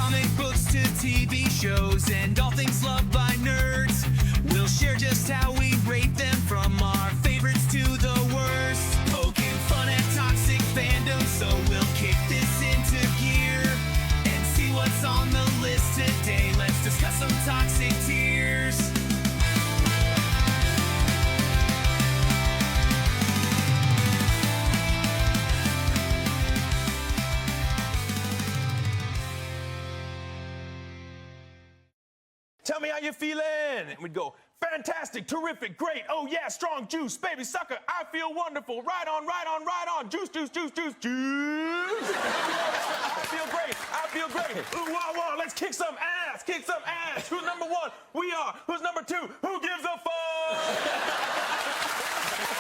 comic books to TV shows and all things loved by nerds. We'll share just how we rate them from our favorites to the worst. Poking fun at toxic fandom, so we'll kick this into gear and see what's on the list today. Let's discuss some toxic tears. Tell me how you're feeling. And we'd go, fantastic, terrific, great. Oh yeah, strong juice, baby sucker. I feel wonderful. Right on, right on, right on. Juice, juice, juice, juice, juice. I feel great. I feel great. Ooh, wah, wah. Let's kick some ass. Kick some ass. Who's number one? We are. Who's number two? Who gives a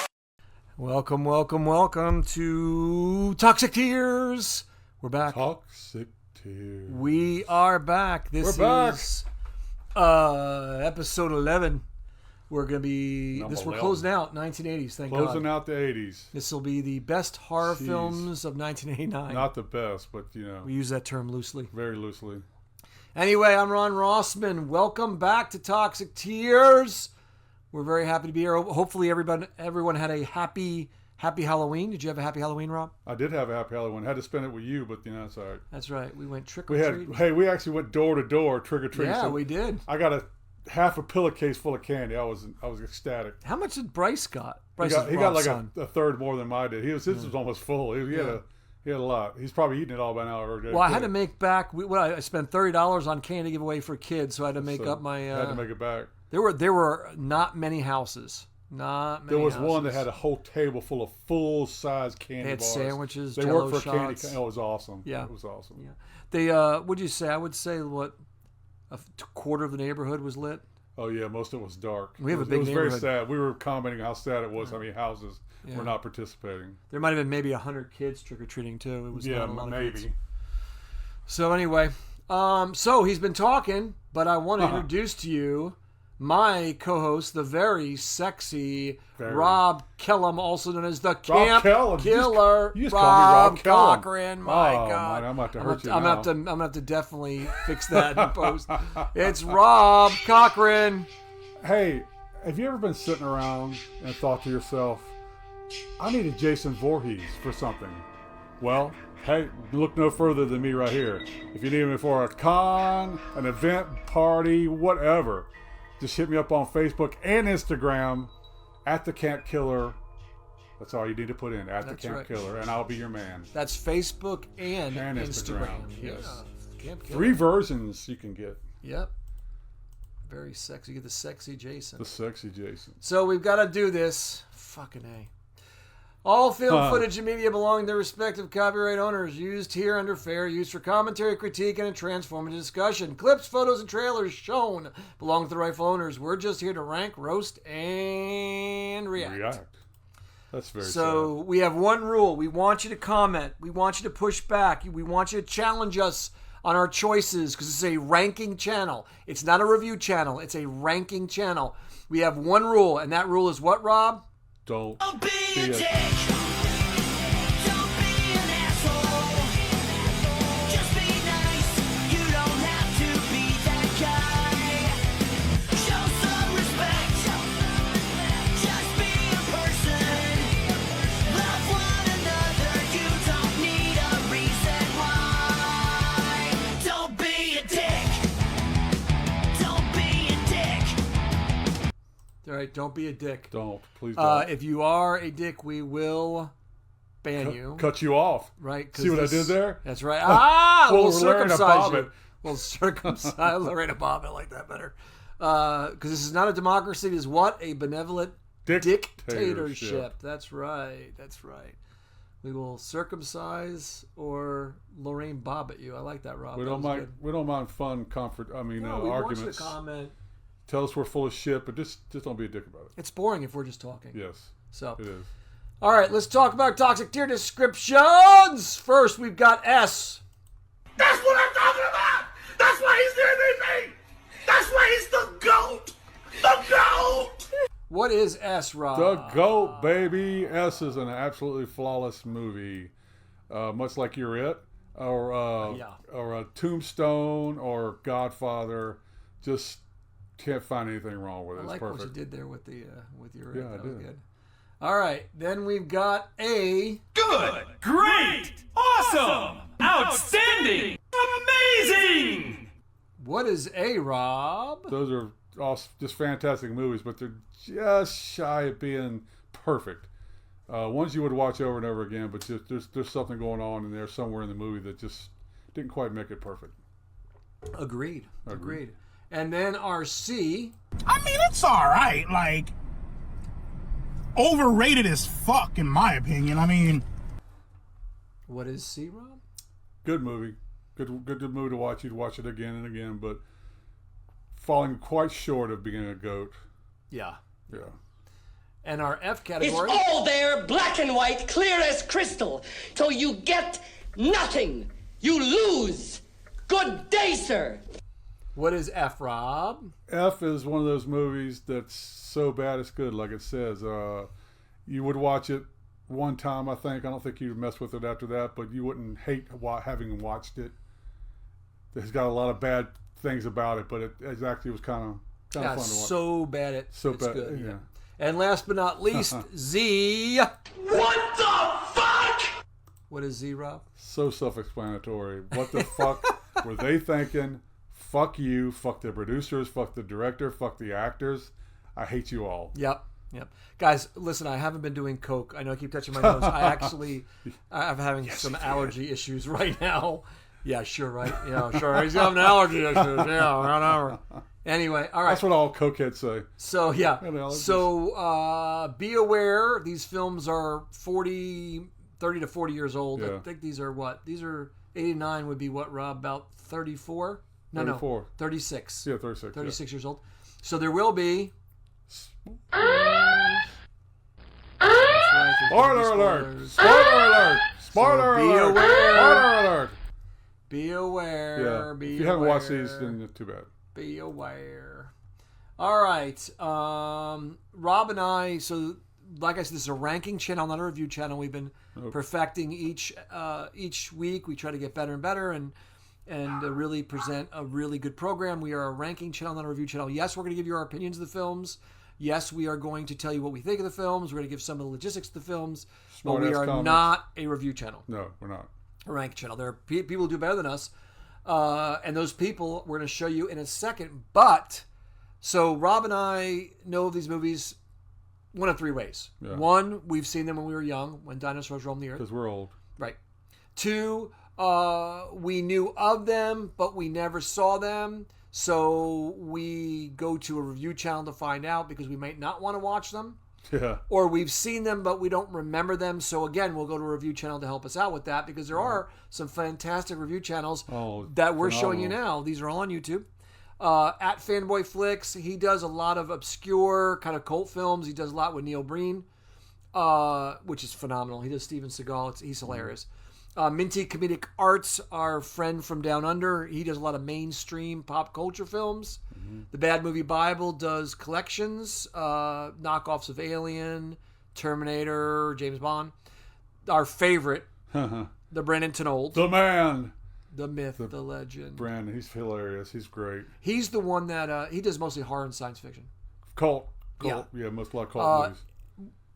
fuck? Welcome, welcome, welcome to Toxic Tears. We're back. Toxic Tears. We are back. This We're back. is episode 11. We're closing out 1980s, thank God. Closing out the 80s. This will be the best horror films of 1989. Not the best, but you know. We use that term loosely. Very loosely. Anyway, I'm Ron Rossman. Welcome back to Toxic Tears. We're very happy to be here. Hopefully everyone had a happy Halloween. Did you have a happy Halloween, Rob? I did have a happy Halloween. Had to spend it with you, but you know, it's all right. That's right. We went trick-or-treating. We actually went door to door trick-or-treating. Yeah, so we did. I got half a pillowcase full of candy. I was ecstatic. How much did Bryce got? He got like a third more than mine did. His was almost full. He had a lot. He's probably eating it all by now. Well, I had to make back. I spent $30 on candy giveaway for kids, so I had to make up my. Had to make it back. There were not many houses. There was one that had a whole table full of full-size candy They had bars. sandwiches, They Jell-O worked for shots. candy. It was awesome. Yeah. It was awesome. Yeah. They what'd you say? I would say a quarter of the neighborhood was lit. Oh yeah, most of it was dark. We have it was, a big It was very neighborhood. sad. We were commenting how sad it was. How many houses were not participating. There might have been maybe 100 kids trick-or-treating too. It was not a lot of kids. maybe. So anyway, so he's been talking, but I want to introduce to you my co-host, the very sexy Rob Kellum, also known as the Camp Killer. You just call me Rob Kellum. Cochran. My God, Man, I'm about to hurt you now. I'm gonna have to definitely fix that in post. It's Rob Cochran. Hey, have you ever been sitting around and thought to yourself, I need a Jason Voorhees for something? Well, hey, look no further than me right here. If you need me for a con, an event, party, whatever, just hit me up on Facebook and Instagram at the Camp Killer. That's all you need to put in, at the Camp Killer, and I'll be your man. That's Facebook and Instagram. Yes. Yeah. Camp Killer. 3 versions you can get. Yep. Very sexy. You get the sexy Jason. The sexy Jason. So we've got to do this. Fucking A. All film footage and media belonging to their respective copyright owners. Used here under fair use for commentary, critique, and a transformative discussion. Clips, photos, and trailers shown belong to the rightful owners. We're just here to rank, roast, and react. That's very So we have one rule. We want you to comment. We want you to push back. We want you to challenge us on our choices because it's a ranking channel. It's not a review channel. It's a ranking channel. We have one rule, and that rule is what, Rob? Don't Be a dick. Don't be an asshole. Just be nice. You don't have to be that guy. Show some respect. Just be a person. Love one another. You don't need a reason why. Don't be a dick. Don't be a dick. All right, don't be a dick. Please don't. If you are a dick, we will ban you. Cut you off. Right? See what I did there? That's right. We'll circumcise Bobbitt. you. We'll circumcise Lorena Bobbitt. I like that better. Because this is not a democracy. It is what? A benevolent dictatorship. That's right. That's right. We will circumcise or Lorraine Bobbitt you. I like that, Rob. We don't mind fun We arguments. want you to comment. Tell us we're full of shit, but just don't be a dick about it. It's boring if we're just talking. Yes. So it is. All right, let's talk about toxic tier descriptions. First, we've got S. That's what I'm talking about! That's why he's the MVP! That's why he's the GOAT! The GOAT! What is S, Rob? The GOAT, baby. S is an absolutely flawless movie. Much like you're It. or Tombstone or Godfather. Just can't find anything wrong with it. I It's like perfect. what you did there with the with your. Yeah, I that was did. good. All right, then we've got a. Good, great, awesome, outstanding, amazing. What is a, Rob? Those are all just fantastic movies, but they're just shy of being perfect. Ones you would watch over and over again, but just there's something going on in there somewhere in the movie that just didn't quite make it perfect. Agreed. And then our C. I mean, it's all right. Like, overrated as fuck, in my opinion. I mean, What is C, Rob? Good movie, good movie to watch. You'd watch it again and again, but falling quite short of being a goat. Yeah. Yeah. And our F It's category. all there, black and white, clear as crystal. So you get nothing. You lose. Good day, sir. What is F, Rob? F is one of those movies that's so bad it's good, like it says. You would watch it one time, I think. I don't think you'd mess with it after that, but you wouldn't hate having watched it. It's got a lot of bad things about it, but it actually was kind of fun to watch. So bad it's bad, good. yeah. And last but not least, Z. what the fuck? What is Z, Rob? So self-explanatory. What the fuck were they thinking? Fuck you. Fuck the producers. Fuck the director. Fuck the actors. I hate you all. Yep. Guys, listen, I haven't been doing coke. I know I keep touching my nose. I'm having some allergy issues right now. Yeah, sure, right? Yeah, sure. He's having allergy issues. Yeah, whatever. Anyway, all right. That's what all cokeheads say. So, yeah. allergies. So, be aware. These films are 30 to 40 years old. Yeah. I think these are what? These are 89 would be what, Rob? About 34? No, 34. 36. Yeah, 36. 36 years old. So, there will be... Spoiler alert! Spoiler alert! Spoiler be alert! aware. Spoiler alert! Be aware. Yeah. Be If you haven't aware. watched these, then too bad. Be aware. All right. Rob and I, so like I said, this is a ranking channel, not a review channel. We've been perfecting each week. We try to get better and better and really present a really good program. We are a ranking channel, not a review channel. Yes, we're going to give you our opinions of the films. Yes, we are going to tell you what we think of the films. We're going to give some of the logistics of the films. But we Smart-ass are comments. not a review channel. No, we're not. A rank channel. There are people who do better than us. And those people we're going to show you in a second. But, so Rob and I know of these movies one of three ways. Yeah. One, we've seen them when we were young, when dinosaurs roamed the earth. Because we're old. Right. Two, we knew of them, but we never saw them. So we go to a review channel to find out because we might not want to watch them. Yeah. Or we've seen them, but we don't remember them. So again, we'll go to a review channel to help us out with that because there are some fantastic review channels that we're showing you now. These are all on YouTube. At Fanboy Flicks, he does a lot of obscure kind of cult films. He does a lot with Neil Breen, which is phenomenal. He does Steven Seagal. He's hilarious. Minty Comedic Arts, our friend from Down Under, he does a lot of mainstream pop culture films. The Bad Movie Bible does collections, knockoffs of Alien, Terminator, James Bond. Our favorite, the Brandon Tenold, The man. the myth, the legend. Brandon, he's hilarious. He's great. He's the one that he does mostly horror and science fiction. Cult. Yeah. Yeah, most a lot of cult movies.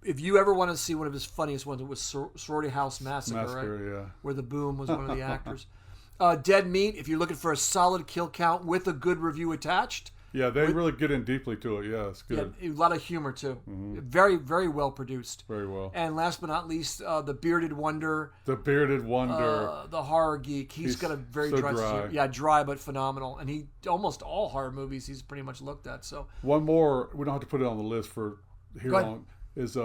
If you ever want to see one of his funniest ones, it was Sorority House Massacre, right? Yeah. Where the Boom was one of the actors. Dead Meat, if you're looking for a solid kill count with a good review attached. Yeah, they really get in deeply to it. Yeah, it's good. Yeah, a lot of humor, too. Very, very well produced. Very well. And last but not least, the Bearded Wonder, The Bearded Wonder. the horror geek. He's got a very so dry, dry. Yeah, dry but phenomenal. And he almost all horror movies he's pretty much looked at. So One more, we don't have to put it on the list for here Go ahead. on, is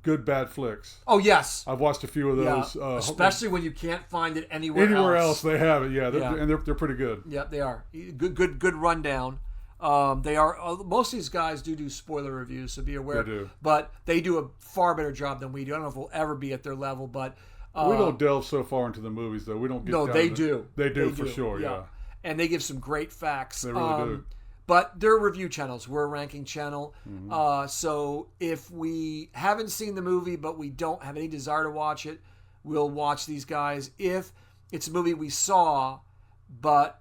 Good Bad Flicks. Oh, yes. I've watched a few of Yeah, those. especially when you can't find it anywhere else. They have it. Yeah, Yeah. and they're pretty good. Yeah, they are. Good rundown. They are. Most of these guys do spoiler reviews, so be aware. They do. But they do a far better job than we do. I don't know if we'll ever be at their level, but We don't delve so far into the movies, though. We don't get no, down they to- do. They do for sure. Yeah. And they give some great facts. They really do. But they're review channels. We're a ranking channel. Mm-hmm. So if we haven't seen the movie, but we don't have any desire to watch it, we'll watch these guys. If it's a movie we saw, but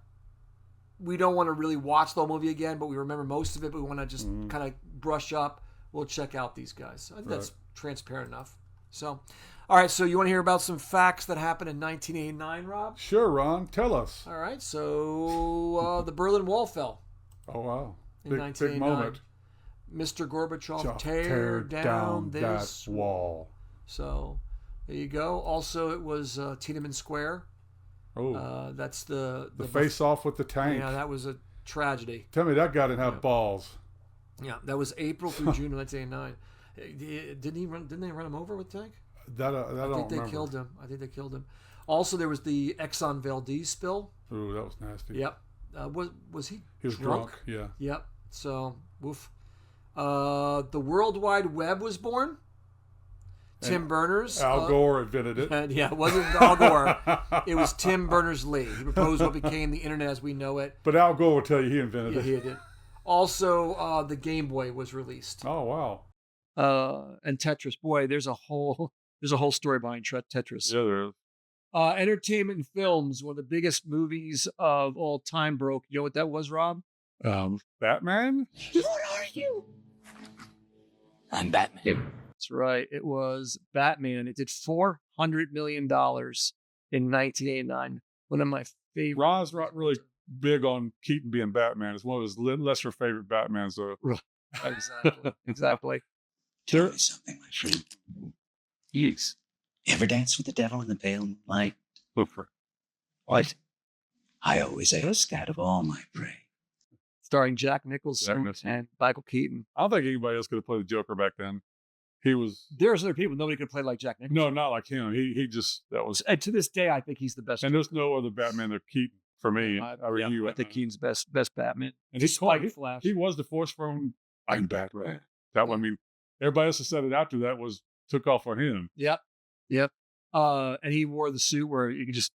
we don't want to really watch the whole movie again, but we remember most of it, but we want to just kind of brush up. We'll check out these guys. I think that's transparent enough. So, all right, so you want to hear about some facts that happened in 1989, Rob? Sure, Ron. Tell us. All right, so the Berlin Wall fell Oh, wow. in Big 1989. moment. Mr. Gorbachev, Just tear down this that wall. So there you go. Also, it was Tiananmen Square. Oh, That's the face off with the tank. Yeah, that was a tragedy. Tell me that guy didn't have balls. Yeah, that was April through June of 1989. Didn't they run him over with a tank? That I I don't think they remember. killed him. I think they killed him. Also, there was the Exxon Valdez spill. Ooh, that was nasty. Yep. Was he? He was drunk. Yeah. Yep. So, woof. The World Wide Web was born. Tim Berners. Al Gore invented it. And yeah, it wasn't Al Gore. It was Tim Berners-Lee. He proposed what became the internet as we know it. But Al Gore will tell you he invented Yeah, it. he did. Also, the Game Boy was released. Oh, wow. And Tetris. Boy, there's a whole story behind Tetris. Yeah, there is. Entertainment and films. One of the biggest movies of all time broke. You know what that was, Rob? Batman? What are you? I'm Batman. That's right. It was Batman. It did $400 million in 1989. One of my favorite. Ron's not really big on Keaton being Batman. It's one of his lesser favorite Batmans, though. Exactly. Tell me something, my friend. Yes. You ever dance with the devil in the pale moonlight? Look for What? I always ask that of all my prey. Starring Jack Nicholson and Michael Keaton. I don't think anybody else could have played the Joker back then. He was. There's other people. Nobody could play like Jack Nicholson. No, not like him. He just, that was. And to this day, I think he's the best. And there's no other Batman than Keaton for me. I think Keaton's best Batman. And Flash. He was the force from I'm Batman. That one, I mean, everybody else that said it after that took off on him. Yep. And he wore the suit where you could just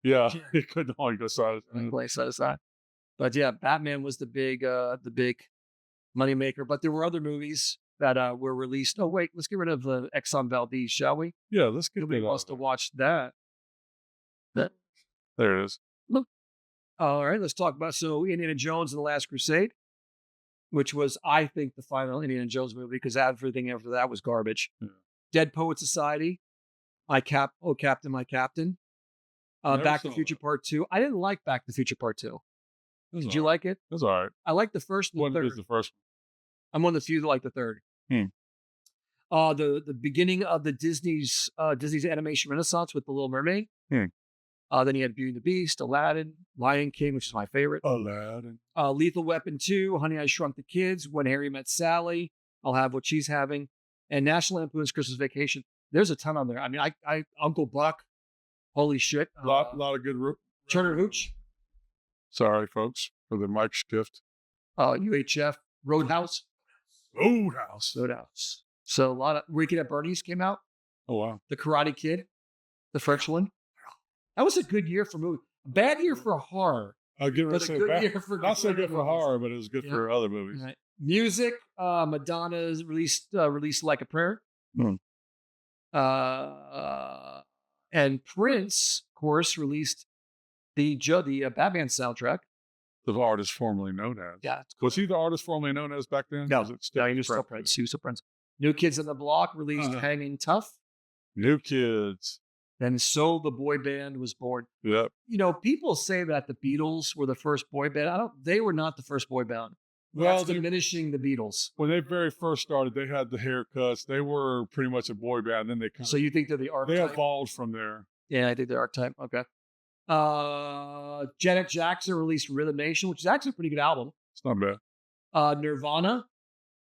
he couldn't only go side side to side. But yeah, Batman was the big moneymaker. But there were other movies that were released. Oh wait, let's get rid of the Exxon Valdez, shall we? Yeah, let's get Nobody wants to watch that. There it is. Look. All right, let's talk about Indiana Jones and the Last Crusade, which was, I think, the final Indiana Jones movie because everything after that was garbage. Yeah. Dead Poet Society, Captain, My Captain. Back to the Future Part 2. I didn't like Back to the Future Part 2. Did you like it? It was all right. I like the first and the What third. is the first I'm one of the few that like the third. The beginning of the Disney's animation renaissance with The Little Mermaid. Then you had Beauty and the Beast, Aladdin, Lion King, which is my favorite. Aladdin. Lethal Weapon 2, Honey, I Shrunk the Kids, When Harry Met Sally, I'll Have What She's Having, and National Lampoon's Christmas Vacation. There's a ton on there. I mean, I Uncle Buck, holy shit. Lot of good. Turner Hooch. Sorry, folks, for the mic shift. UHF, Roadhouse. So a lot of Weekend at Bernie's came out. Oh, wow. The Karate Kid, the French one. That was a good year for movies. Bad year for horror. I'll give it a good year for not so good for movies. horror, but it was good for other movies. Right. Music, Madonna's released Like a Prayer. And Prince, of course, released the Batman soundtrack. The artist formerly known as. Yeah. Was he the artist formerly known as back then? No, Was it he was still Prince. He was still Prince. New Kids on the Block released Hanging Tough. New Kids. And so the boy band was born. Yep. You know, people say that the Beatles were the first boy band. They were not the first boy band. Well, That's diminishing the Beatles. When they very first started, they had the haircuts. They were pretty much a boy band. Then they So you think they're the archetype? They evolved from there. Yeah, I think they're archetype. Okay. Janet Jackson released Rhythm Nation, which is actually a pretty good album. It's not bad. Nirvana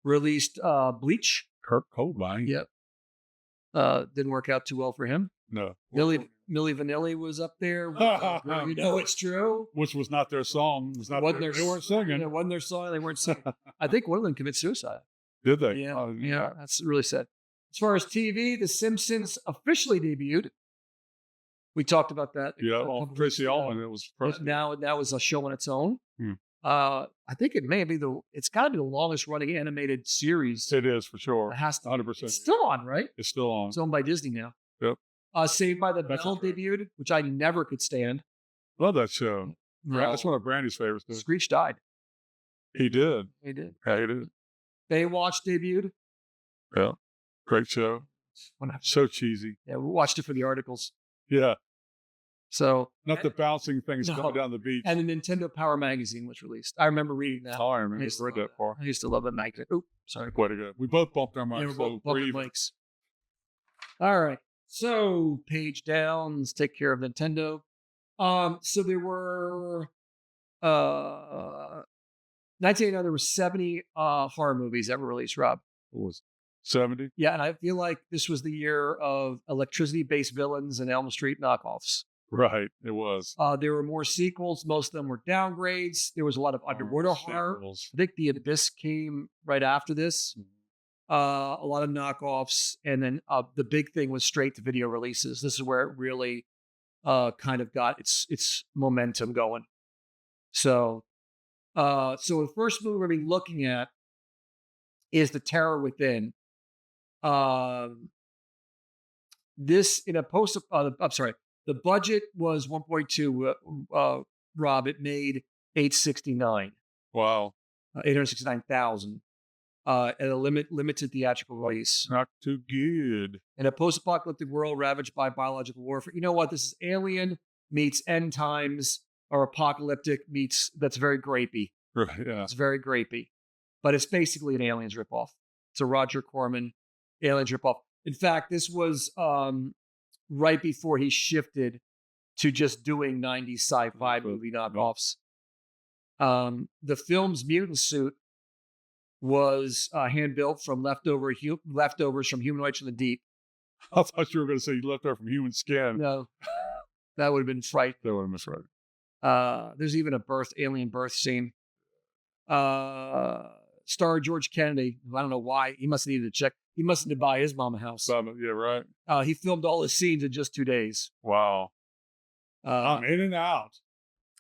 released Bleach. Kurt Cobain. Yep. Didn't work out too well for him. No. Milli Vanilli was up there. You know it's true. Which was not their song. They weren't singing. It wasn't their song. They weren't singing. I think one of them committed suicide. Did they? Yeah. Yeah. That's really sad. As far as TV, The Simpsons officially debuted. We talked about that. Yeah, on Tracy Ullman. It was now was a show on its own. I think it's got to be the longest running animated series. It is for sure. It has to. 100%. It's still on, right? It's still on. It's owned by Disney now. Yep. Saved by the Bell debuted, which I never could stand. Love that show. No. That's one of Brandy's favorites. Too. Screech died. He did. He did. Yeah, he did. Baywatch debuted. Yeah. Great show. So cheesy. Yeah, we watched it for the articles. Yeah. So Not the bouncing things No. going down the beach. and the Nintendo Power magazine was released. I remember reading that. Oh, I remember. I used to Read love that far. I used to love that magazine. Oop, sorry. Way to go. We both bumped our Yeah, mics. we're So both bumping breathe. mics. All right. So page down. Let's take care of Nintendo. So there were 1989, there were 70 horror movies that were released, Rob. What was it? 70? Yeah, and I feel like this was the year of electricity-based villains and Elm Street knockoffs. Right. It was. There were more sequels. Most of them were downgrades. There was a lot of underwater horror. Sequels. I think The Abyss came right after this. A lot of knockoffs, and then the big thing was straight-to-video releases. This is where it really kind of got its momentum going. So the first movie we're going to be looking at is The Terror Within. This in a post. I'm sorry. The budget was 1.2. Rob, it made 869. Wow. 869,000. At a limited theatrical release. Not too good. In a post-apocalyptic world ravaged by biological warfare. You know what? This is Alien meets End Times, or apocalyptic meets. That's very grapey. Right. Yeah. It's very grapey, but it's basically an Aliens ripoff. It's a Roger Corman Aliens ripoff. In fact, this was right before he shifted to just doing 90s sci-fi movie knockoffs. The film's mutant suit was hand-built from leftovers from humanoids from the deep. I thought you were going to say you left over from human skin. No, that would have been frightening. That would have been right. There's even a alien birth scene. Star George Kennedy. I don't know why. He must have needed to check. He must have to buy his mom a house. Yeah, right. He filmed all his scenes in just 2 days. Wow. I'm in and out.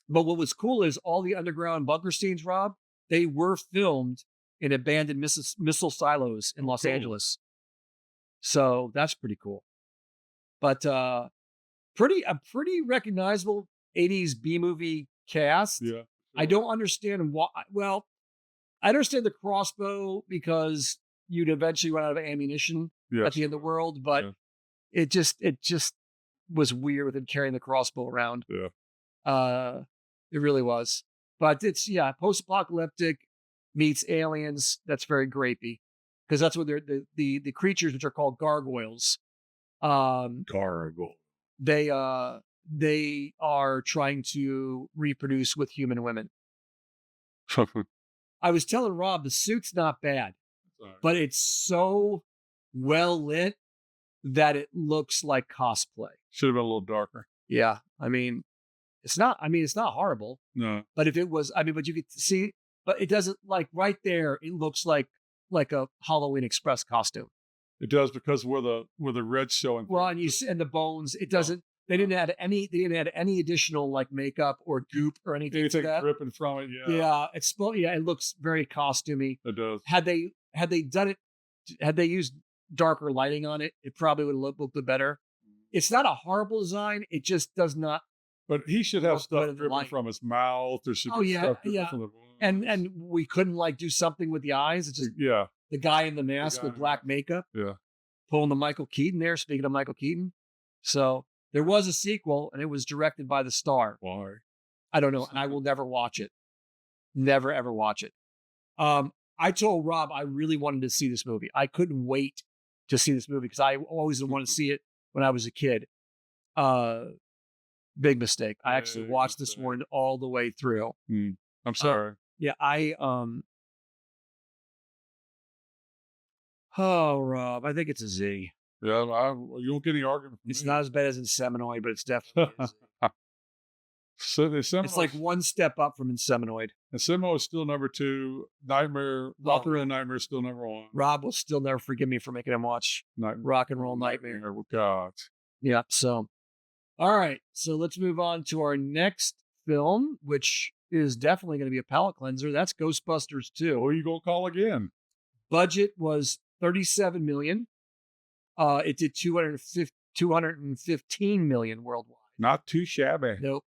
But what was cool is all the underground bunker scenes, Rob, they were filmed in abandoned missile silos in Los Angeles. So that's pretty cool. But a pretty recognizable 80s B-movie cast. Yeah. I don't understand why. Well, I understand the crossbow because you'd eventually run out of ammunition at the end of the world, but it just was weird with him carrying the crossbow around. Yeah. It really was. But it's post-apocalyptic meets aliens. That's very grapey because that's what they're the creatures, which are called gargoyles. Gargoyle. They are trying to reproduce with human women. I was telling Rob the suit's not bad, but it's so well lit that it looks like cosplay. Should have been a little darker. Yeah, I mean, it's not horrible. No. But if it was, but you could see, but it doesn't, like right there. It looks like a Halloween Express costume. It does because where the red's showing. Well, and the bones. It doesn't. They didn't add any additional like makeup or goop or anything. Anything like that. dripping from it. Yeah. Yeah, it looks very costumey. It does. Had they done it, had they used darker lighting on it, it probably would have looked better. It's not a horrible design. It just does not. But he should have stuff dripping light. from his mouth. There should be stuff dripping from the voice. And we couldn't like do something with the eyes. It's just the guy in the mask with black makeup. Yeah. Pulling the Michael Keaton there. Speaking of Michael Keaton, so there was a sequel, and it was directed by the star. Why? I don't know, and I will never watch it. Never ever watch it. I told Rob I really wanted to see this movie. I couldn't wait to see this movie because I always wanted to see it when I was a kid. Big mistake. I actually watched this one all the way through. I'm sorry. Oh, Rob, I think it's a Z. Yeah, you won't get any argument from It's me. not as bad as Inseminoid, but it's definitely a Z. So It's like one step up from Inseminoid. And Simo is still number 2. Rock and Roll Nightmare is still number 1. Rob will still never forgive me for making him watch Rock and Roll Nightmare. God. Yeah. So, all right. So let's move on to our next film, which is definitely going to be a palate cleanser. That's Ghostbusters 2. Who are you going to call again? Budget was $37 million. It did 215 million worldwide. Not too shabby. Nope.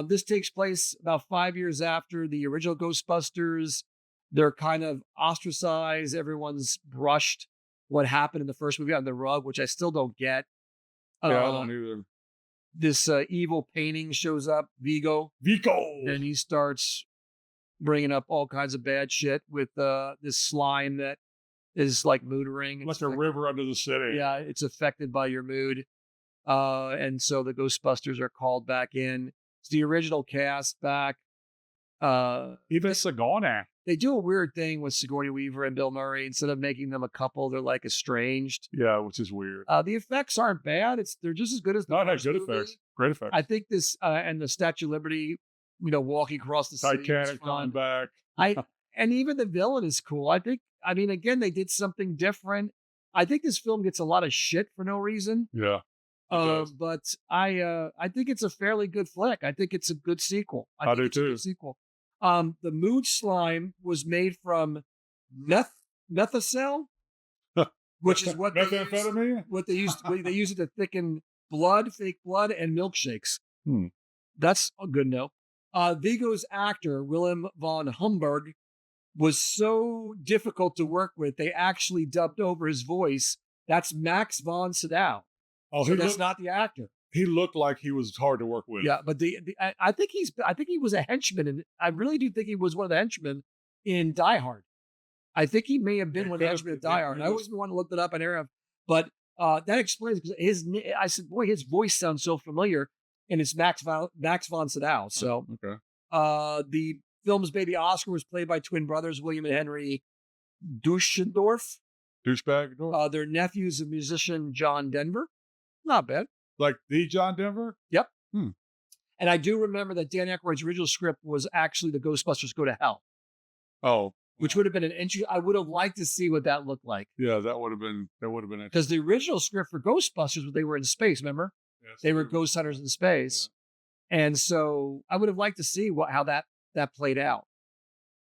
This takes place about 5 years after the original Ghostbusters. They're kind of ostracized. Everyone's brushed what happened in the first movie on the rug, which I still don't get. Yeah, I don't either. This evil painting shows up, Vigo, Vico! and he starts bringing up all kinds of bad shit with this slime that is like moodering. Like a river under the city. Yeah, it's affected by your mood. And so the Ghostbusters are called back in. It's the original cast back. Even Sigourney. They do a weird thing with Sigourney Weaver and Bill Murray. Instead of making them a couple, they're like estranged. Yeah, which is weird. The effects aren't bad. They're just as good as the Not first good movie. effects. Great effects. I think this and the Statue of Liberty, walking across the sea. Titanic coming back. And even the villain is cool. Again, they did something different. I think this film gets a lot of shit for no reason. Yeah. But I think it's a fairly good flick. I think it's a good sequel. I do too. Sequel. The mood slime was made from methacel, which is what methamphetamine. They use it to thicken blood, fake blood, and milkshakes. Hmm. That's a good note. Vigo's actor Willem von Humberg was so difficult to work with. They actually dubbed over his voice. That's Max von Sydow. Oh, so that's not the actor. He looked like he was hard to work with. Yeah, but I think he was a henchman, and I really do think he was one of the henchmen in Die Hard. I think he may have been one of the henchmen in Die Hard. I always want to look that up on air, but that explains because I said, boy, his voice sounds so familiar, and it's Max von Sydow. So okay. The film's baby Oscar was played by twin brothers William and Henry Douchebag. Their nephew's a musician John Denver. Not bad. Like the John Denver? Yep. And I do remember that Dan Aykroyd's original script was actually the Ghostbusters Go to Hell. Oh. Which would have been an entry. I would have liked to see what that looked like. Yeah, that would have been interesting. Because the original script for Ghostbusters was they were in space, remember? Yes, they were ghost hunters in space. Yeah. And so I would have liked to see how that played out.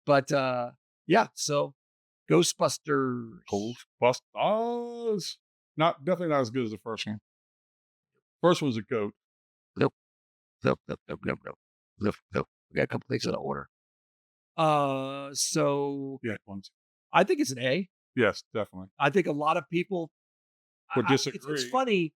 But so Ghostbusters. Ghostbusters. Definitely not as good as the first one. First one was a goat. Nope. We got a couple things out of order. So yeah, ones. I think it's an A. Yes, definitely. I think a lot of people would disagree. It's funny.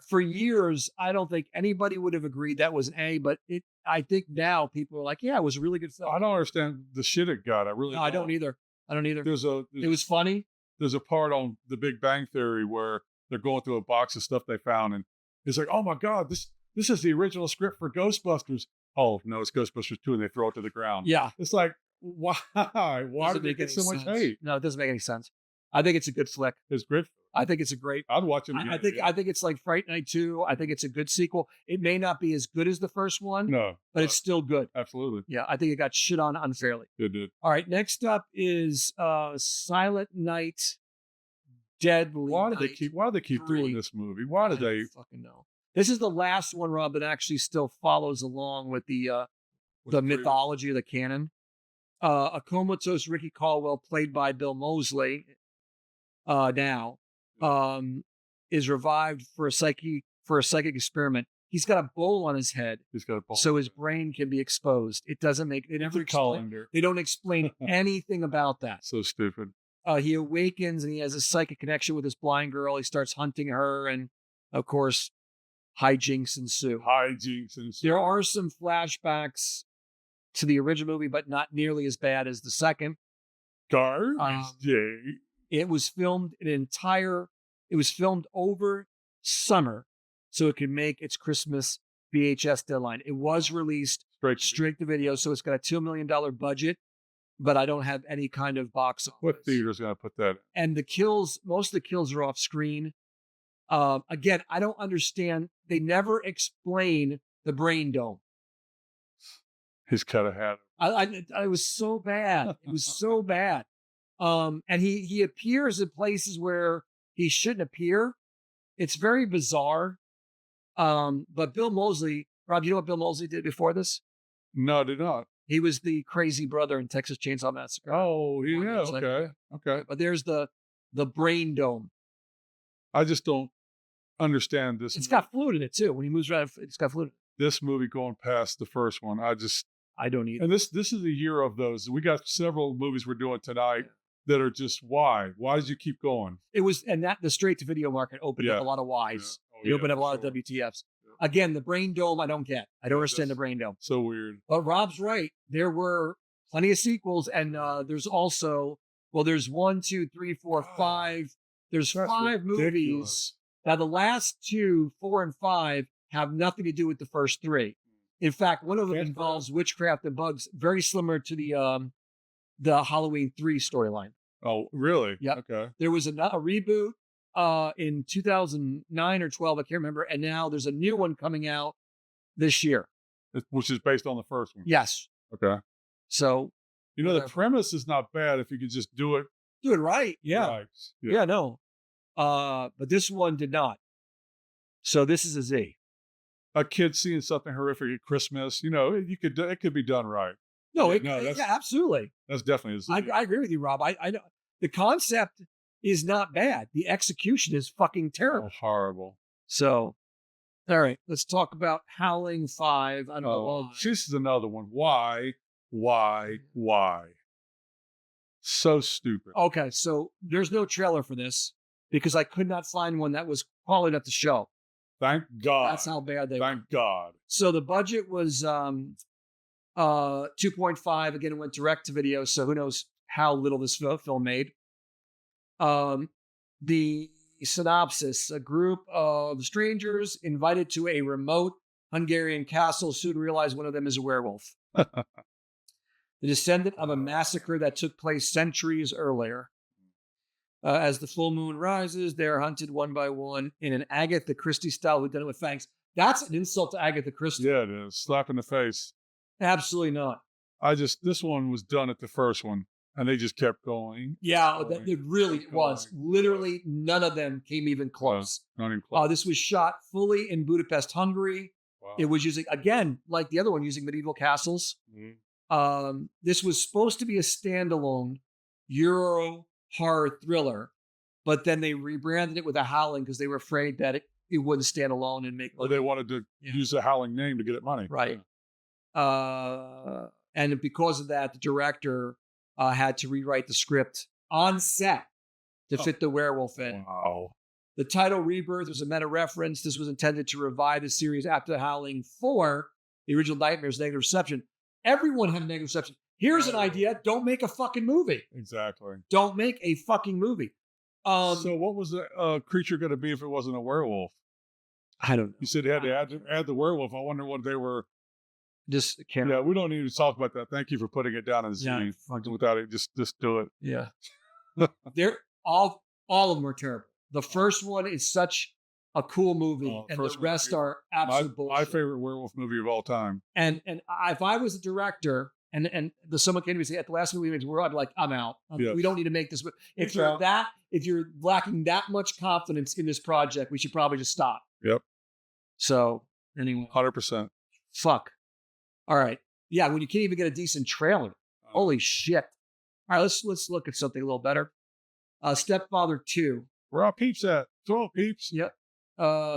For years, I don't think anybody would have agreed that was an A, but I think now people are like, yeah, it was a really good film. I don't understand the shit it got. I don't either. It was funny. There's a part on The Big Bang Theory where they're going through a box of stuff they found, and it's like, oh my God, this is the original script for Ghostbusters. Oh no, it's Ghostbusters 2, and they throw it to the ground. Yeah. It's like, why? Why did they get so much hate? No, it doesn't make any sense. I think it's a good flick. It's great. I think it's a great. I'd watch it. I think it's like Fright Night 2. I think it's a good sequel. It may not be as good as the first one. No. But it's still good. Absolutely. Yeah, I think it got shit on unfairly. It did. All right, next up is Silent Night, Deadly Why do they keep doing this movie? Why do they fucking know? This is the last one, Rob, that actually still follows along with the mythology of the canon. A comatose Ricky Caldwell, played by Bill Moseley, is revived for a psychic experiment. He's got a bowl on his head. So his brain can be exposed. It doesn't make they never explain. They don't explain anything about that. So stupid. He awakens and he has a psychic connection with this blind girl. He starts hunting her, and of course, hijinks ensue. There are some flashbacks to the original movie, but not nearly as bad as the second. It was filmed it was filmed over summer so it could make its Christmas VHS deadline. It was released straight to video, so it's got a $2 million budget, but I don't have any kind of box office. What theater's going to put that in? And most of the kills are off screen. Again, I don't understand. They never explain the brain dome. He's kind of had it. I was so bad. It was so bad. And he appears in places where he shouldn't appear. It's very bizarre. But Bill Moseley, Rob, you know what Bill Moseley did before this? No, I did not. He was the crazy brother in Texas Chainsaw Massacre. Oh, yeah. Okay. But there's the brain dome. I just don't understand this. It's got fluid in it too. When he moves around, it's got fluid. This movie going past the first one, I don't need. and this is a year of those. We got several movies we're doing tonight that are just why? Why did you keep going? It was, and that the straight to video market opened up Yeah. a lot of whys. Yeah. Oh, It yeah, opened up a lot sure. of WTFs. Yeah. Again, the brain dome, I don't get. I don't understand the that's- brain dome. So weird. But Rob's right. There were plenty of sequels, and there's also, well, there's 1, 2, 3, 4, 5. There's That's 5 movies. ridiculous. Now, the last 2, 4, and 5 have nothing to do with the first 3. In fact, one of them That's involves witchcraft and bugs, very similar to the Halloween 3 storyline. Oh, really? Yep. Okay. There was a reboot in 2009 or 12, I can't remember, and now there's a new one coming out this year. Which is based on the first one. Yes. Okay. So You know, the Whatever. premise is not bad if you could just do it do it right. Yeah. right. Yeah, no. But this one did not. So this is a Z. A kid seeing something horrific at Christmas, it could be done right. No, Yeah, that's- yeah, absolutely. That's definitely a Z. I agree with you, Rob. I know the concept is not bad. The execution is fucking terrible. Oh, horrible. So, all right, let's talk about Howling 5. I don't know. Oh, this is another one. Why? So stupid. Okay, so there's no trailer for this because I could not find one that was quality enough to show. Thank God. That's how bad they were. Thank God. So the budget was 2.5. Again, it went direct to video, so who knows how little this film made. The synopsis: a group of strangers invited to a remote Hungarian castle soon realize one of them is a werewolf. The descendant of a massacre that took place centuries earlier. As the full moon rises, they are hunted one by one in an Agatha Christie style whodunit with fangs. That's an insult to Agatha Christie. Yeah, it is. Slap in the face. Absolutely not. This one was done at the first one, and they just kept going. Yeah, Going, it really kept was. going. Literally, none of them came even close. Not even close. This was shot fully in Budapest, Hungary. Wow. It was using, again, like the other one, using medieval castles. Mhm. This was supposed to be a standalone Euro horror thriller, but then they rebranded it with a Howling because they were afraid that it wouldn't stand alone and make Or money. they wanted to Yeah. use the Howling name to get it money. Right. And because of that, the director had to rewrite the script on set to fit the werewolf in. Wow. The title Rebirth was a meta reference. This was intended to revive the series after Howling 4, the original Nightmare's negative reception. Everyone had a negative reception. Here's an idea. Don't make a fucking movie. Exactly. Don't make a fucking movie. So what was the creature going to be if it wasn't a werewolf? I don't know. You said they had to add the werewolf. I wonder what they were. Just can't. Yeah, we don't need to talk about that. Thank you for putting it down in Yeah, Z. fucking- Without it, just do it. Yeah. They're all of them are terrible. The first one is such a cool movie, Oh, and the first one- rest are absolute bullshit. My favorite werewolf movie of all time. And if I was a director and someone came to me and said, at the last movie we made, I'd be like, I'm out. Yes. We don't need to make this. If You're out. if you're lacking that much confidence in this project, we should probably just stop. Yep. So anyway, 100%. fuck. All right. Yeah, when you can't even get a decent trailer. Holy shit. All right, let's look at something a little better. Stepfather 2. Where our peeps at? 12 peeps. Yep.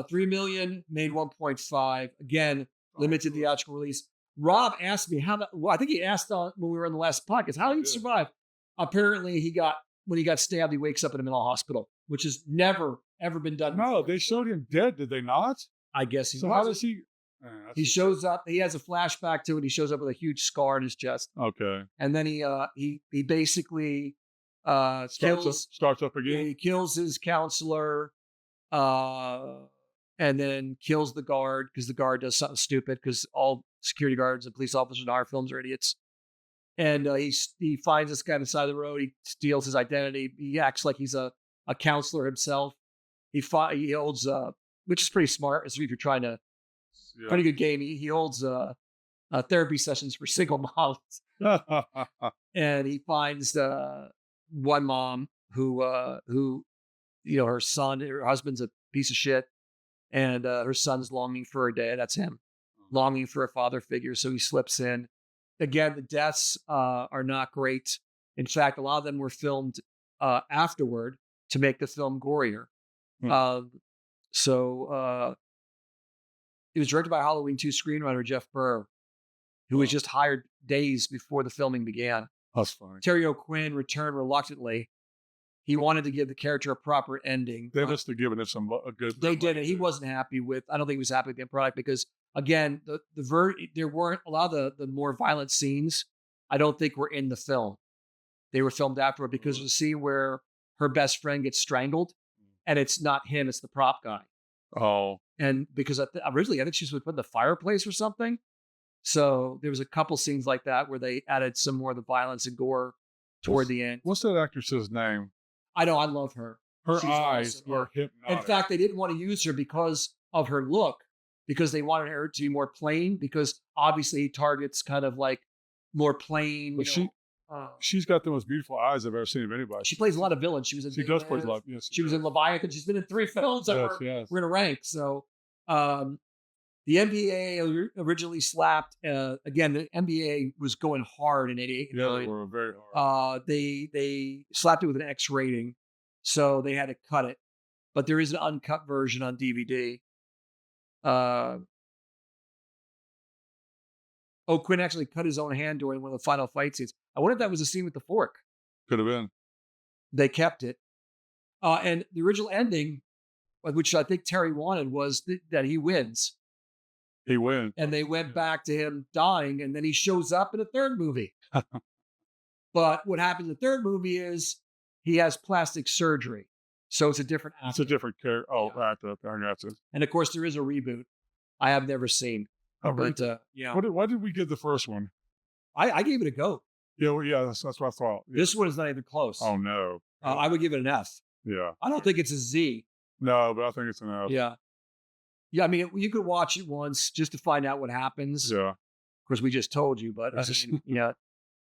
3 million, made 1.5. Again, limited theatrical release. Rob asked me I think he asked when we were on the last podcast, how did he did. survive? Apparently when he got stabbed, he wakes up in a mental hospital, which has never, ever been done. No, before. they showed him dead, did they not? I guess he So was. how does he? He shows up, he has a flashback to it. He shows up with a huge scar in his chest. Okay. And then he basically Starts up again. he kills his counselor, and then kills the guard because the guard does something stupid because all security guards and police officers in our films are idiots. And he finds this guy on the side of the road. He steals his identity. He acts like he's a counselor himself. He holds, which is pretty smart, as if you're trying to, Yeah. pretty good game. He holds therapy sessions for single moms. And he finds one mom who her husband's a piece of shit, and her son's longing for a dad. That's him, longing for a father figure. So he slips in. Again, the deaths are not great. In fact, a lot of them were filmed afterward to make the film gorier. So it was directed by Halloween 2 screenwriter Jeff Burr, who was just hired days before the filming began. That's funny. Terry O'Quinn returned reluctantly. He wanted to give the character a proper ending. They must have given it a good. They did it. He wasn't happy with. I don't think he was happy with the end product because, again, there weren't a lot of the more violent scenes. I don't think were in the film. They were filmed afterward because there's a scene where her best friend gets strangled, and it's not him; it's the prop guy. Oh, And because originally I think she was put in the fireplace or something. So there was a couple scenes like that where they added some more of the violence and gore toward the end. what's that actress's name? I know, I love her. Her She's eyes awesome. are hypnotic. In fact, they didn't want to use her because of her look, because they wanted her to be more plain, because obviously he targets kind of like more plain. But she's got the most beautiful eyes I've ever seen of anybody. She plays a lot of villains. She was in She does play a lot. Yes, She was in Leviathan. She's been in 3 films that we're going to rank. So the NBA originally slapped, again, the NBA was going hard in 88. Yeah, they were very hard. They slapped it with an X rating, so they had to cut it. But there is an uncut version on DVD. O'Quinn actually cut his own hand during one of the final fight scenes. I wonder if that was a scene with the fork. Could have been. They kept it. And the original ending, which I think Terry wanted, was that he wins. He wins. And they went back to him dying, and then he shows up in a third movie. But what happens in the third movie is he has plastic surgery. So it's a different actor. It's a different character. Oh, Yeah. actor. That's it. And of course, there is a reboot I have never seen. Oh, But yeah, why did we get the first one? I gave it a go. Yeah, well, yeah, that's what I thought. Yeah. This one is not even close. Oh no. I would give it an F. Yeah. I don't think it's a Z. No, but I think it's enough. Yeah. Yeah, I mean, you could watch it once just to find out what happens. Yeah. Of course, we just told you, but I mean, yeah,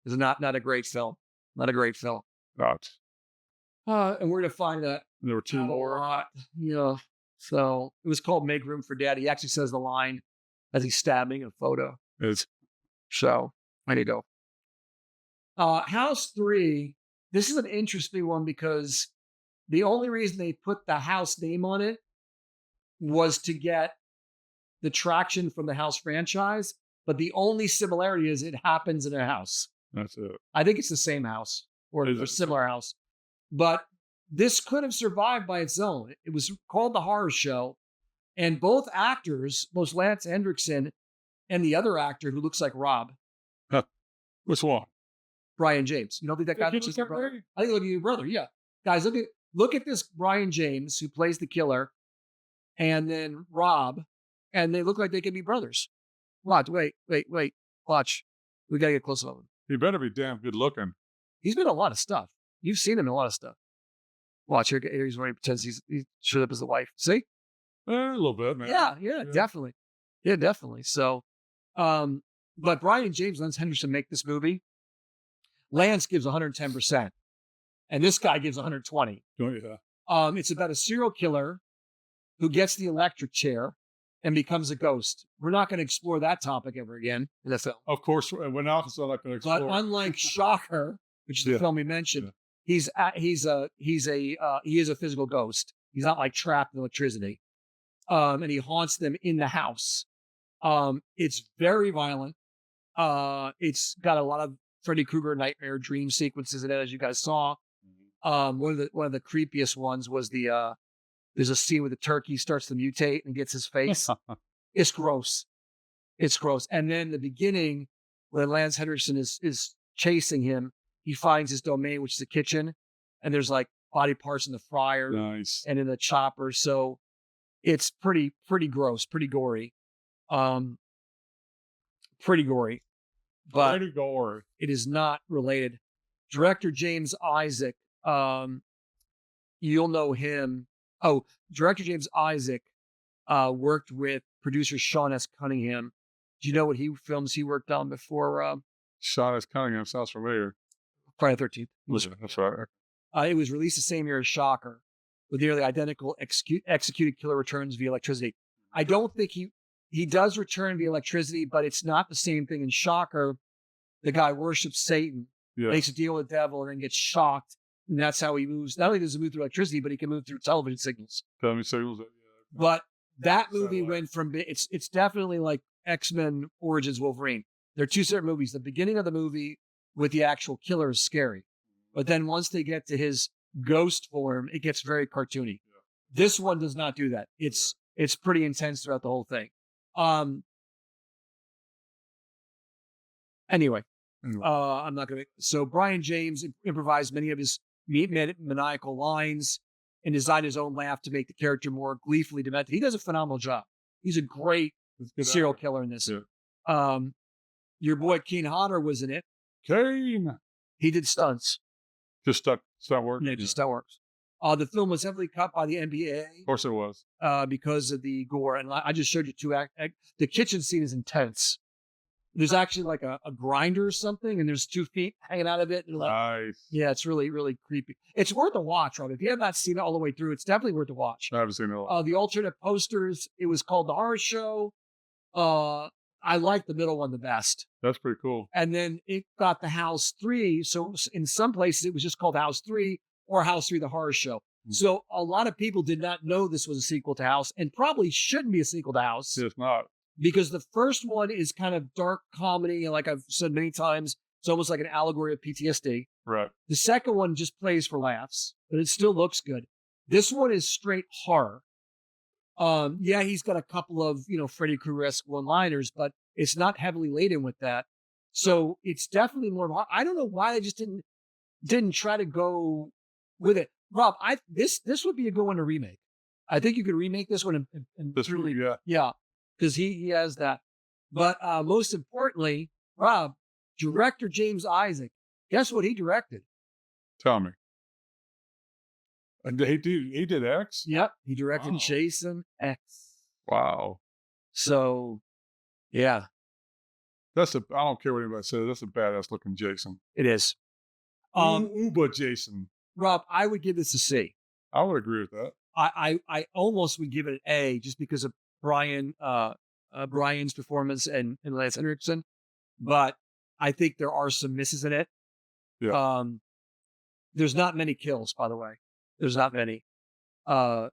it's not a great film. Not a great film. Not. And we're going to find that There were 2 out a more. lot. Yeah. So it was called Make Room for Daddy. He actually says the line as he's stabbing a photo. It's So there you go. House 3. This is an interesting one because the only reason they put the house name on it was to get the traction from the House franchise. But the only similarity is it happens in a house. that's it. I think it's the same house or Is a it? similar house. But this could have survived by its own. It was called The Horror Show. And both actors, both Lance Hendrickson and the other actor who looks like Rob, Which one? Brian James. You don't think that guy He looks looks like like brother? me? I think look at your brother. Yeah. Guys, look at this Brian James who plays the killer and then Rob, and they look like they could be brothers. Watch, wait. Watch. We got to get close up. He better be damn good looking. He's been in a lot of stuff. You've seen him in a lot of stuff. Watch, here he's where he pretends he showed up as the wife. See? A little bit, man. Yeah, definitely. Yeah, definitely. So, but Brian James, Lance Henderson make this movie. Lance gives 110%, and this guy gives 120. Oh, yeah. It's about a serial killer who gets the electric chair and becomes a ghost. We're not going to explore that topic ever again in the film. Of course, when Alpha's not going to explore. But unlike Shocker, which is the film we mentioned, he is a physical ghost. He's not like trapped in electricity. And he haunts them in the house. It's very violent. It's got a lot of Freddy Krueger nightmare dream sequences in it, as you guys saw. One of the creepiest ones was there's a scene where the turkey starts to mutate and gets his face. It's gross. It's gross. And then the beginning, when Lance Henderson is chasing him, he finds his domain, which is the kitchen, and there's like body parts in the fryer Nice. and in the chopper. So it's pretty gross, pretty gory. Pretty gory. But Pretty gory. it is not related. Director James Isaac, you'll know him. Oh, director James Isaac worked with producer Sean S. Cunningham. Do you know what films he worked on before Sean S. Cunningham sounds familiar. Friday the 13th? That's right. It was released the same year as Shocker, with nearly identical executed killer returns via electricity. I don't think he does return via electricity, but it's not the same thing. In Shocker, the guy worships Satan, makes a deal with the devil, and then gets shocked. And that's how he moves. Not only does he move through electricity, but he can move through television signals. Tell me signals. But that movie went from it's definitely like X-Men Origins Wolverine. They're two separate movies. The beginning of the movie with the actual killer is scary, but then once they get to his ghost form, it gets very cartoony. This one does not do that. It's pretty intense throughout the whole thing. Anyway, I'm not gonna. So Brian James improvised many of his maniacal lines and designed his own laugh to make the character more gleefully demented. He does a phenomenal job. He's a great serial killer in this. Yeah. Your boy Kane Hodder was in it. Kane. He did stunts. Just stunt work. Yeah, just stunt works. The film was heavily cut by the NBA. Of course it was. Because of the gore. And I just showed you two the kitchen scene is intense. There's actually like a grinder or something, and there's 2 feet hanging out of it. And Nice. Yeah, it's really, really creepy. It's worth a watch, Rob. If you have not seen it all the way through, it's definitely worth a watch. I haven't seen it all. The alternate posters, it was called The Horror Show. I like the middle one the best. That's pretty cool. And then it got the House 3. So in some places, it was just called House 3 or House 3, The Horror Show. So a lot of people did not know this was a sequel to House and probably shouldn't be a sequel to House. It's not. Because the first one is kind of dark comedy. And like I've said many times, it's almost like an allegory of PTSD. Right. The second one just plays for laughs, but it still looks good. This one is straight horror. Yeah, he's got a couple of, Freddy Krueger-esque one-liners, but it's not heavily laden with that. So it's definitely more. I don't know why they just didn't try to go with it. Rob, this would be a good one to remake. I think you could remake this one and This really, yeah. yeah, because he has that. But most importantly, Rob, director James Isaac, guess what he directed? Tell me. And he did X? Yep, he directed Wow. Jason X. Wow. So, yeah, I don't care what anybody says, that's a badass looking Jason. it is. Uber Jason. Rob, I would give this a C. I would agree with that. I almost would give it an A just because of Brian's performance and Lance Henriksen, but I think there are some misses in it. Yeah. There's not many kills, by the way. There's not many.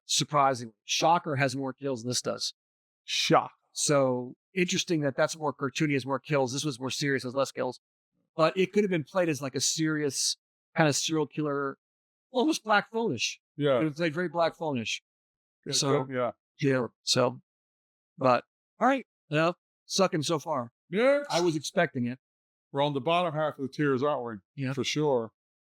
Surprisingly, Shocker has more kills than this does. Shock. So interesting that's more cartoony, has more kills. This was more serious, has less kills. But it could have been played as like a serious kind of serial killer, almost Black Phone-ish. Yeah. It was like very Black Phone-ish. So yeah. yeah. So, but all right, sucking so far. Yeah. I was expecting it. We're on the bottom half of the tiers, aren't we? Yeah. For sure.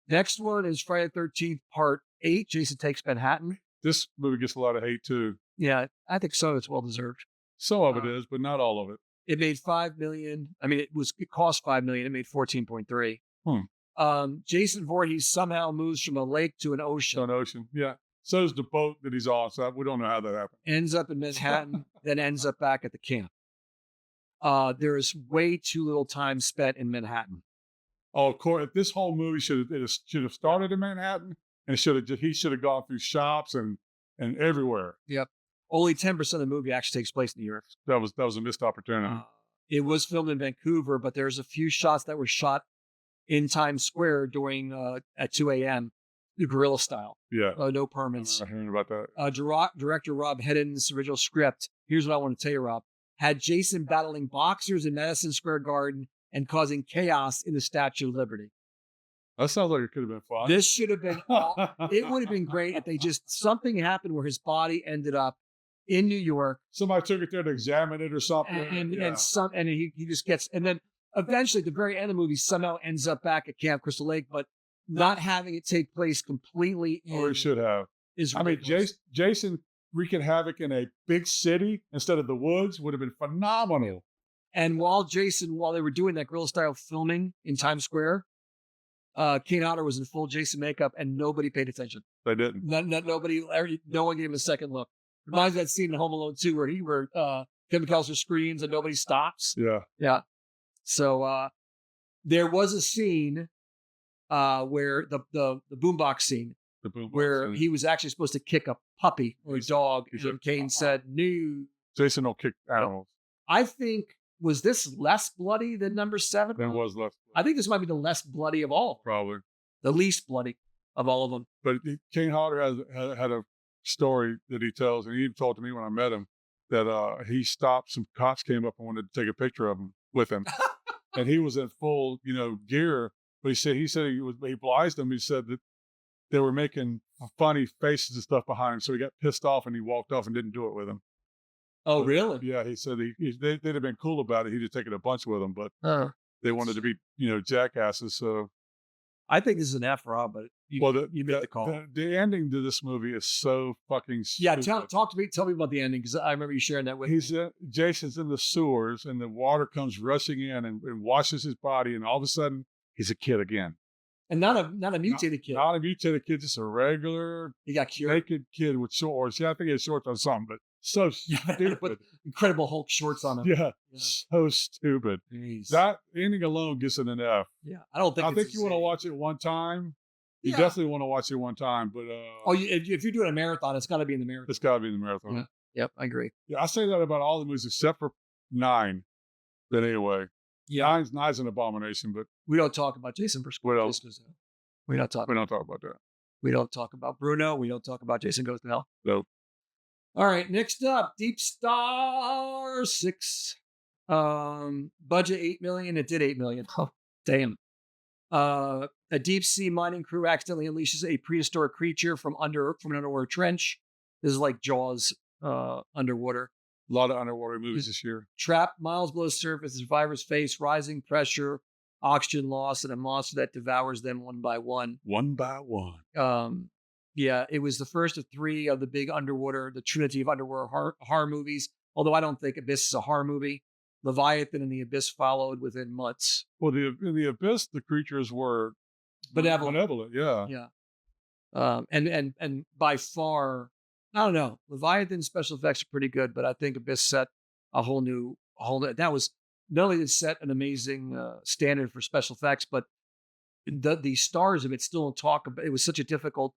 Next one is Friday the 13th, Part 8. Jason Takes Manhattan. This movie gets a lot of hate too. Yeah, I think so. It's well deserved. Some of it is, but not all of it. It made $5 million. I mean, it cost $5 million. It made 14.3. Jason Voorhees somehow moves from a lake to an ocean. An ocean. Yeah. So is the boat that he's on. So we don't know how that happened. Ends up in Manhattan, then ends up back at the camp. There is way too little time spent in Manhattan. Oh, of course. This whole movie should have started in Manhattan, and he should have gone through shops and everywhere. Yep. Only 10% of the movie actually takes place in New York. That was a missed opportunity. It was filmed in Vancouver, but there's a few shots that were shot in Times Square during at 2 a.m. the guerrilla style. Yeah. No permits. I heard about that. Director Rob Hedden's original script. Here's what I want to tell you, Rob. Had Jason battling boxers in Madison Square Garden and causing chaos in the Statue of Liberty. That sounds like it could have been fun. This should have been. It would have been great if they something happened where his body ended up in New York. Somebody took it there to examine it or something. And he just gets, and then eventually at the very end of the movie somehow ends up back at Camp Crystal Lake, but not having it take place completely. Or he should have. Jason wreaking havoc in a big city instead of the woods would have been phenomenal. And while they were doing that guerrilla style filming in Times Square, Kane Hodder was in full Jason makeup and nobody paid attention. They didn't. No one gave him a second look. Reminds me of that scene in Home Alone 2 where Kevin McAllister screams and nobody stops. Yeah. Yeah. So there was a scene where the boombox scene where he was actually supposed to kick a puppy or a dog, and Kane said, "No." Jason don't kick animals. I think, was this less bloody than number 7? It was less bloody. I think this might be the less bloody of all. Probably. The least bloody of all of them. But Kane Hodder had a story that he tells, and he even told to me when I met him that he stopped. Some cops came up and wanted to take a picture of him with him, and he was in full, gear. But he said he obliged them. He said that they were making funny faces and stuff behind him, so he got pissed off and he walked off and didn't do it with him. Oh, But, really? yeah, he said they'd have been cool about it. He'd have taken a bunch with them, but Uh, they wanted to be, jackasses. So, I think this is an F, Rob, but you made the call. The ending to this movie is so fucking Yeah, stupid. talk to me. Tell me about the ending, because I remember you sharing that with me. Jason's in the sewers, and the water comes rushing in and washes his body, and all of a sudden he's a kid again. And not a mutated kid. Not a mutated kid, just a regular He got cured. naked kid with shorts. Yeah, I think he had shorts on something, but so stupid. Put Incredible Hulk shorts on him. Yeah, so stupid. Jeez. That ending alone gets an F. Yeah, I don't think. I it's think the you want to same. watch it one time. You Yeah. definitely want to watch it one time, but If you're doing a marathon, it's got to be in the marathon. it's got to be in the marathon. Yeah. Yep, I agree. Yeah, I say that about all the movies except for 9. But anyway, Yeah, nine's an abomination. But we don't talk about Jason What else? We don't talk. we don't talk about that. We don't talk about Bruno. We don't talk about Jason Goes to Hell. Nope. All right, next up, Deep Star 6. Budget $8 million. It did $8 million. Oh, damn. A deep sea mining crew accidentally unleashes a prehistoric creature from an underwater trench. This is like Jaws underwater. A lot of underwater movies this year. Trapped miles below the surface, the survivors face rising pressure, oxygen loss, and a monster that devours them one by one. One by one. Yeah, it was the first of 3 of the big the trinity of underwater horror movies. Although I don't think Abyss is a horror movie. Leviathan and the Abyss followed within months. Well, in the Abyss, the creatures were Benevolent. Yeah. Yeah. And by far, I don't know. Leviathan special effects are pretty good, but I think Abyss set a whole new. That was not only did it set an amazing standard for special effects, but the stars of it still don't talk about. It was such a difficult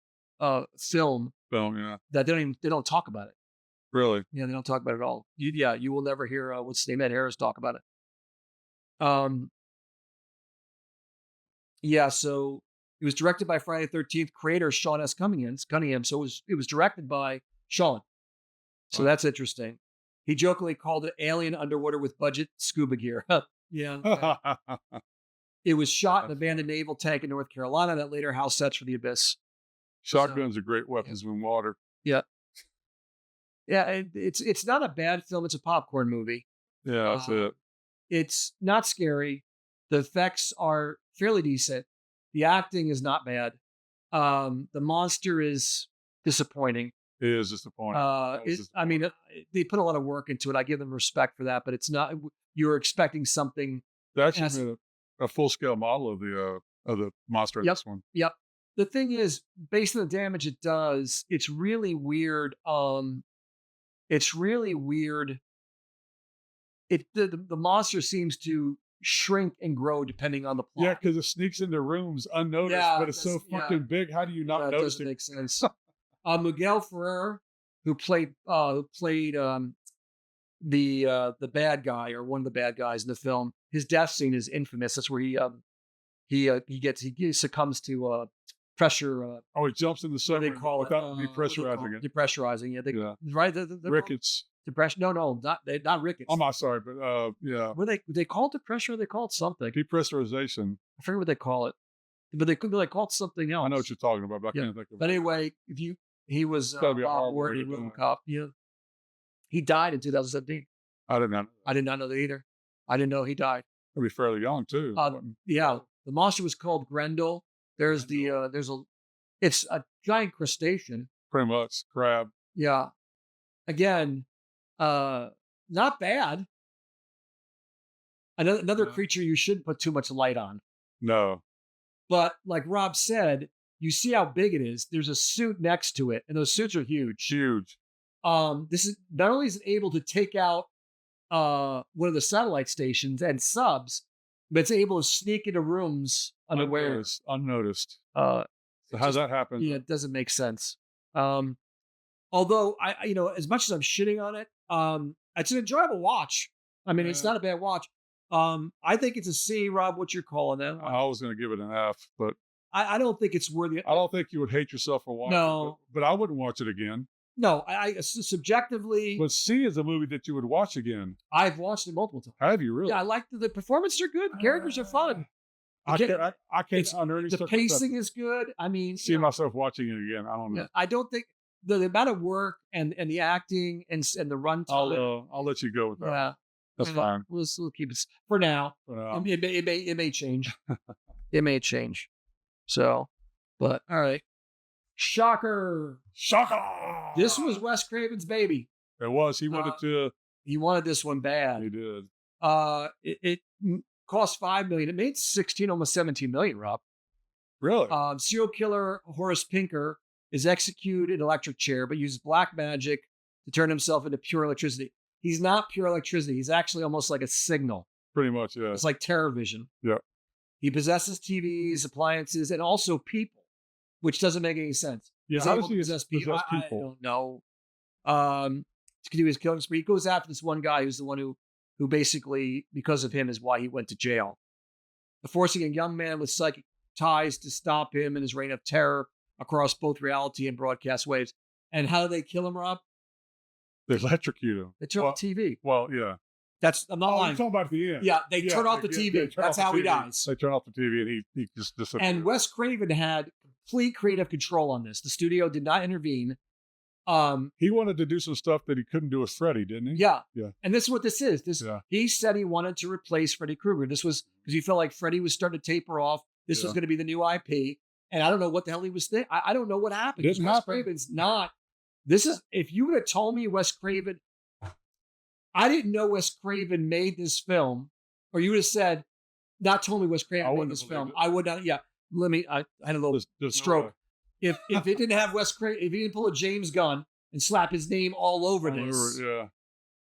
film Yeah. that they don't talk about it. Really. Yeah, they don't talk about it at all. You will never hear what's his name, Ed Harris, talk about it. Yeah, so it was directed by Friday the 13th creator Sean S. Cunningham. So it was directed by Sean. So that's interesting. He jokingly called it Alien Underwater with Budget Scuba Gear. Yeah. It was shot in an abandoned naval tank in North Carolina that later housed sets for the Abyss. Shotguns are great weapons in water. Yeah. Yeah, it's not a bad film. It's a popcorn movie. Yeah, that's it. It's not scary. The effects are fairly decent. The acting is not bad. The monster is disappointing. It is disappointing. I mean, they put a lot of work into it. I give them respect for that, but it's not. You're expecting something. They actually made a full scale model of the monster. Yep. This one. Yep. The thing is, based on the damage it does, it's really weird. It's really weird. The monster seems to shrink and grow depending on the plot. Yeah, because it sneaks into rooms unnoticed, but it's so fucking big. How do you not notice doesn't it? make sense. Miguel Ferrer, who played the bad guy or one of the bad guys in the film, his death scene is infamous. That's where he succumbs to pressure. He jumps in the What do submarine they call without it? depressurizing it. Depressurizing. Yeah. Right. Rickets. Depression. No, not rickets. I'm not sorry, but yeah. Were they call it depression or they call it something? Depressurization. I forget what they call it. But they could be like called something else. I know what you're talking about, but I Yeah. can't think of it. But anyway, he was Gotta be a Bob horrible Ward way in to die. RoboCop. Yeah. He died in 2017. I did not. I did not know that either. I didn't know he died. I'd be fairly young too. Yeah, the monster was called Grendel. It's a giant crustacean. Pretty much crab. Yeah. Again, not bad. Another creature you shouldn't put too much light on. No. But like Rob said, you see how big it is. There's a suit next to it, and those suits are huge. Huge. This is not only is it able to take out one of the satellite stations and subs, but it's able to sneak into rooms unawares. Unnoticed. So how's that happen? Yeah, it doesn't make sense. Although I as much as I'm shitting on it, it's an enjoyable watch. I mean, it's not a bad watch. I think it's a C, Rob. What you're calling that? I was going to give it an F, but I don't think it's worthy. I don't think you would hate yourself for watching No. it. But I wouldn't watch it again. No, I subjectively, But C is a movie that you would watch again. I've watched it multiple times. Have you really? Yeah, I like the performances are good. The characters are fun. I can't It's under any the circumstances pacing is good. I mean, see myself watching it again. I don't know. I don't think the amount of work and the acting and the runtime. I'll let you go with that. Yeah, That's fine. We'll keep it for now. For now. It may change. It may change. So, but all right. Shocker! This was Wes Craven's baby. It was. He wanted to. He wanted this one bad. He did. It cost $5 million. It made 16, almost 17 million. Rob. Really? Serial killer Horace Pinker is executed in an electric chair, but uses black magic to turn himself into pure electricity. He's not pure electricity. He's actually almost like a signal. Pretty much, yeah. It's like terror vision. Yeah. He possesses TVs, appliances, and also people, which doesn't make any sense. Yeah, He's how able does to he possess possess I people? don't know. To do his killing spree. He goes after this one guy who's the one who basically, because of him, is why he went to jail. Forcing a young man with psychic ties to stop him in his reign of terror across both reality and broadcast waves. And how do they kill him, Rob? They electrocute him. They turn off the TV. Well, yeah. I'm not Oh, lying. you're talking about at the end. Yeah, they turn off the TV. turn That's off how the he TV. dies. They turn off the TV and he just disappears. And Wes Craven had complete creative control on this. The studio did not intervene. He wanted to do some stuff that he couldn't do with Freddy, didn't he? Yeah. Yeah. And this is what this is. Yeah. He said he wanted to replace Freddy Krueger. This was because he felt like Freddy was starting to taper off. This was going to be the new IP. And I don't know what the hell he was thinking. I don't know what happened. Didn't Wes happen. Craven's not. This is, if you would have told me Wes Craven, I didn't know Wes Craven made this film, or you would have said, not told me Wes Craven made this film. I would not. Yeah. I had a little There's stroke. No If it didn't have Wes Craven, if he didn't pull a James Gunn and slap his name all over this, yeah.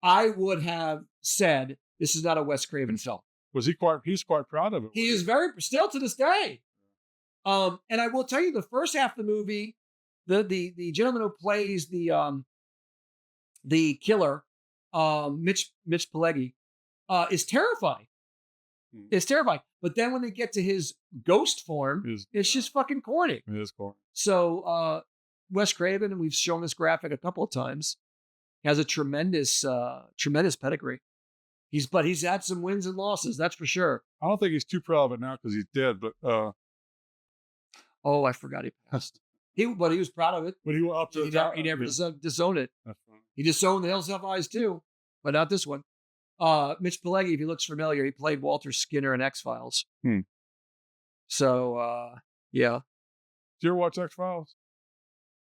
I would have said this is not a Wes Craven film. He's quite proud of it. He is still to this day. And I will tell you, the first half of the movie, the gentleman who plays the killer, Mitch Pileggi, is terrifying. It's terrifying. But then when they get to his ghost form, it's just fucking corny. It is corny. So Wes Craven, and we've shown this graphic a couple of times, has a tremendous pedigree. He's had some wins and losses, that's for sure. I don't think he's too proud of it now because he's dead, but oh, I forgot he passed. He was proud of it. But he went up to He never disowned it. That's funny. He disowned The Hills Have Eyes too, but not this one. Mitch Pileggi, if he looks familiar, he played Walter Skinner in X-Files. So, yeah. Did you ever watch X-Files?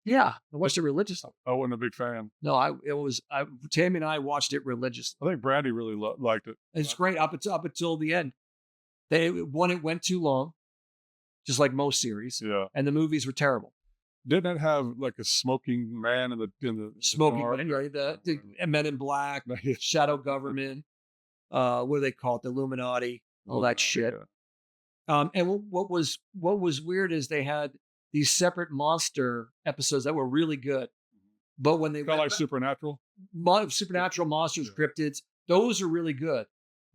Yeah, I watched it religiously. I wasn't a big fan. No, Tammy and I watched it religiously. I think Brandy really liked it. It's great up until the end. It went too long, just like most series. Yeah. And the movies were terrible. Didn't it have like a smoking man in the Smoking bar? man, right? The Men in Black, Shadow Government, what do they call it? The Illuminati, all that shit. Yeah. And what was weird is they had these separate monster episodes that were really good, but when they kind of like Supernatural, monsters, cryptids, those are really good.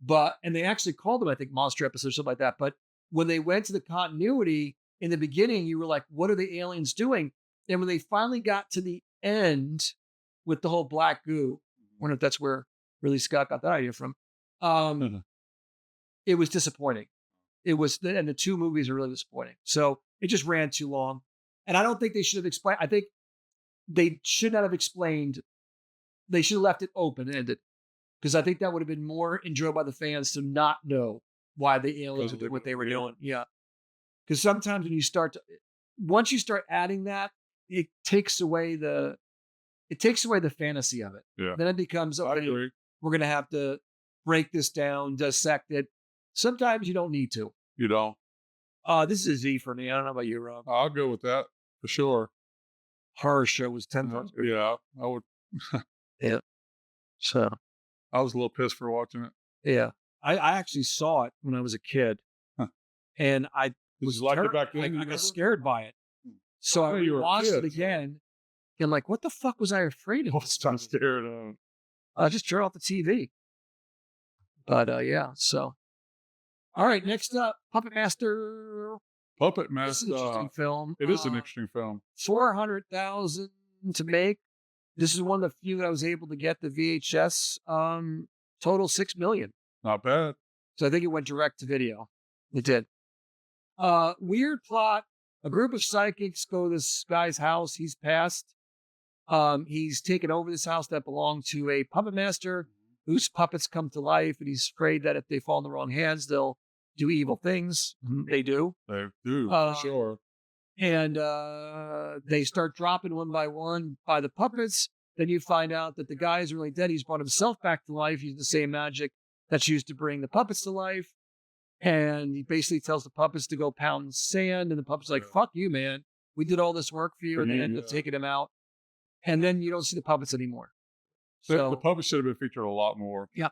And they actually called them, I think, monster episodes, something like that. But when they went to the continuity in the beginning, you were like, what are the aliens doing? And when they finally got to the end with the whole black goo, I wonder if that's where Ridley Scott got that idea from. It was disappointing. And the two movies are really disappointing. So it just ran too long. And I don't think they should have explained. I think they should not have explained. They should have left it open-ended, because I think that would have been more enjoyed by the fans to not know why the aliens were doing what they were doing. Yeah. Because sometimes once you start adding that, it takes away the fantasy of it. Yeah. Then it becomes, okay, we're going to have to break this down, dissect it. Sometimes you don't need to. You don't. This is a Z for me. I don't know about you, Rob. I'll go with that for sure. Horror show was 10 times. Yeah, I would. Yeah. So I was a little pissed for watching it. yeah, I actually saw it when I was a kid, and I Was you like it back then? I got scared by it. So I you were a watched it kid. again. And like, what the fuck was I afraid of? I'm scared of. I just turned off the TV. But yeah, so. All right, next up, Puppet Master. Puppet This is Master. an interesting film. It is an interesting film. 400,000 to make. This is one of the few that I was able to get the VHS. Total $6 million. Not bad. So I think it went direct to video. It did. Weird plot. A group of psychics go to this guy's house. He's passed. He's taken over this house that belonged to a puppet master whose puppets come to life, and he's afraid that if they fall in the wrong hands, they'll do evil things. They do. They do, for sure. And they start dropping one by one by the puppets. Then you find out that the guy is really dead. He's brought himself back to life using the same magic that's used to bring the puppets to life. And he basically tells the puppets to go pound sand. And the puppets are like, fuck you, man. We did all this work for you. And they end up taking him out. And then you don't see the puppets anymore. So The puppet should have been featured a lot more. Yeah.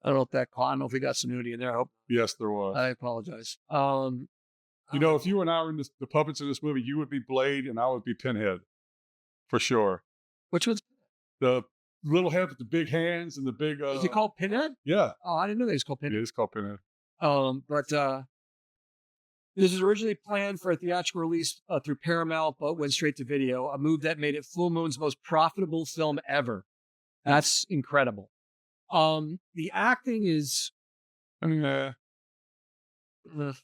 I don't know if that caught. I don't know if we got some nudity in there. I hope. Yes, there was. I apologize. You know, if you and I were in the puppets in this movie, you would be Blade and I would be Pinhead. For sure. Which one's The little head with the big hands and the big... is he called Pinhead? Yeah. Oh, I didn't know they was called Pinhead. It is called Pinhead. But this was originally planned for a theatrical release through Paramount, but went straight to video. A move that made it Full Moon's most profitable film ever. That's incredible. The acting is I mean,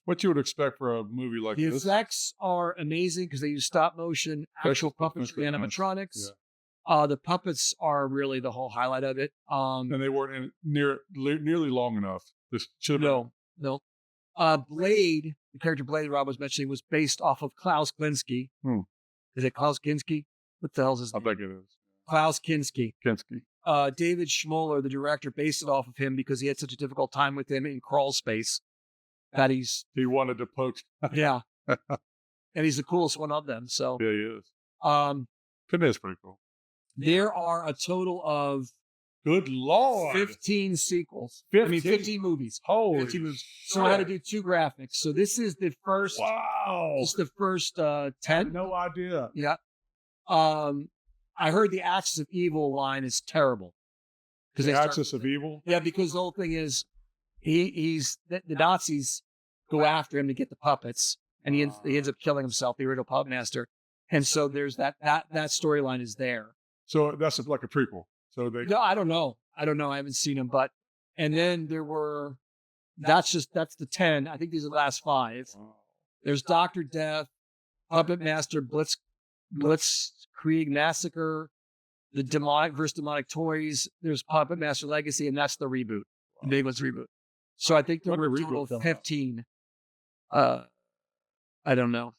what you would expect for a movie like the this. effects are amazing because they use stop motion, actual puppetry, animatronics. The puppets are really the whole highlight of it. And they weren't in nearly long enough. This should have No. Blade, the character Blade Rob was mentioning, was based off of Klaus Kinski. Is it Klaus Kinski? What the hell's his name? I think it is. Klaus Kinski. Kinski. David Schmoller, the director, based it off of him because he had such a difficult time with him in Crawl Space. That He wanted to poke. yeah. And he's the coolest one of them. So, Yeah, he is. Pinhead's pretty cool. there are a total of Good Lord. 15 sequels. 15 movies. Holy 15 movies. So I had to do 2 graphics. So this is the first. Wow. This is the first 10. No idea. Yeah. I heard the Axis of Evil line is terrible. The Axis of Evil? Yeah, because the whole thing is the Nazis go after him to get the puppets, and he ends up killing himself, the original puppet master. And so there's that storyline is there. So that's like a prequel. So they No, I don't know. I haven't seen them, but and then there were that's the 10. I think these are the last 5. There's Dr. Death, Puppet Master, Blitzkrieg Massacre, the Demonic versus Demonic Toys. There's Puppet Master Legacy, and that's the reboot. The big one's reboot. So I think there were a total of 15. I don't know.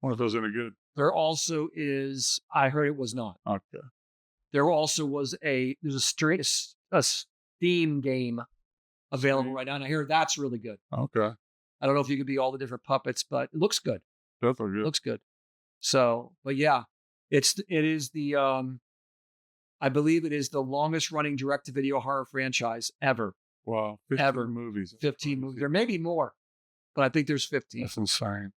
one of those any good. There also is. I heard it was not. Okay. There also was there's a Steam game available right now, and I hear that's really good. Okay. I don't know if you could be all the different puppets, but it looks good. Definitely good. It looks good. So, but yeah, it is the I believe it is the longest running direct to video horror franchise ever. Wow. 15 Ever. movies. 15 movies. There may be more, but I think there's 15. That's insane.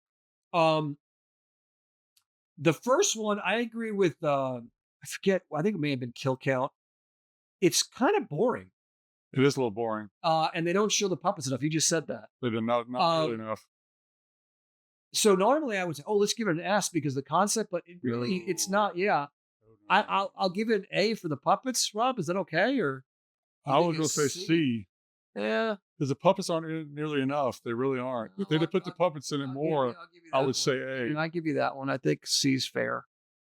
The first one, I agree with I forget, I think it may have been Kill Count. It's kind of boring. It is a little boring. And they don't show the puppets enough. You just said that. They did not really enough. So normally I would say, oh, let's give it an S because the concept, but it really, it's not. Yeah. I'll give it an A for the puppets, Rob. Is that okay? Or I was going to say C. Yeah. Because the puppets aren't in nearly enough. They really aren't. If they'd have put the puppets in it more, I would say A. And I give you that one. I think C's fair.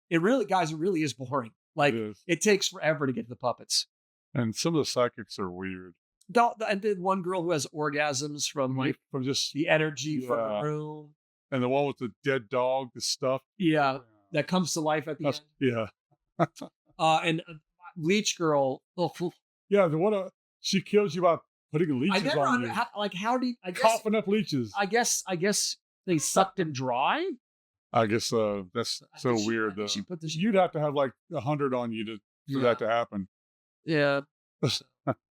It really, guys, it really is boring. Like, it takes forever to get to the puppets. And some of the psychics are weird. And then one girl who has orgasms from just the energy from the room. And the one with the dead dog, the stuff. Yeah. That comes to life at the end. Yeah. And Leech Girl. Yeah, the one she kills you by putting leeches on you. How do you coughing up leeches? I guess they sucked him dry. I guess that's so weird though. You'd have to have like 100 on you for that to happen. Yeah.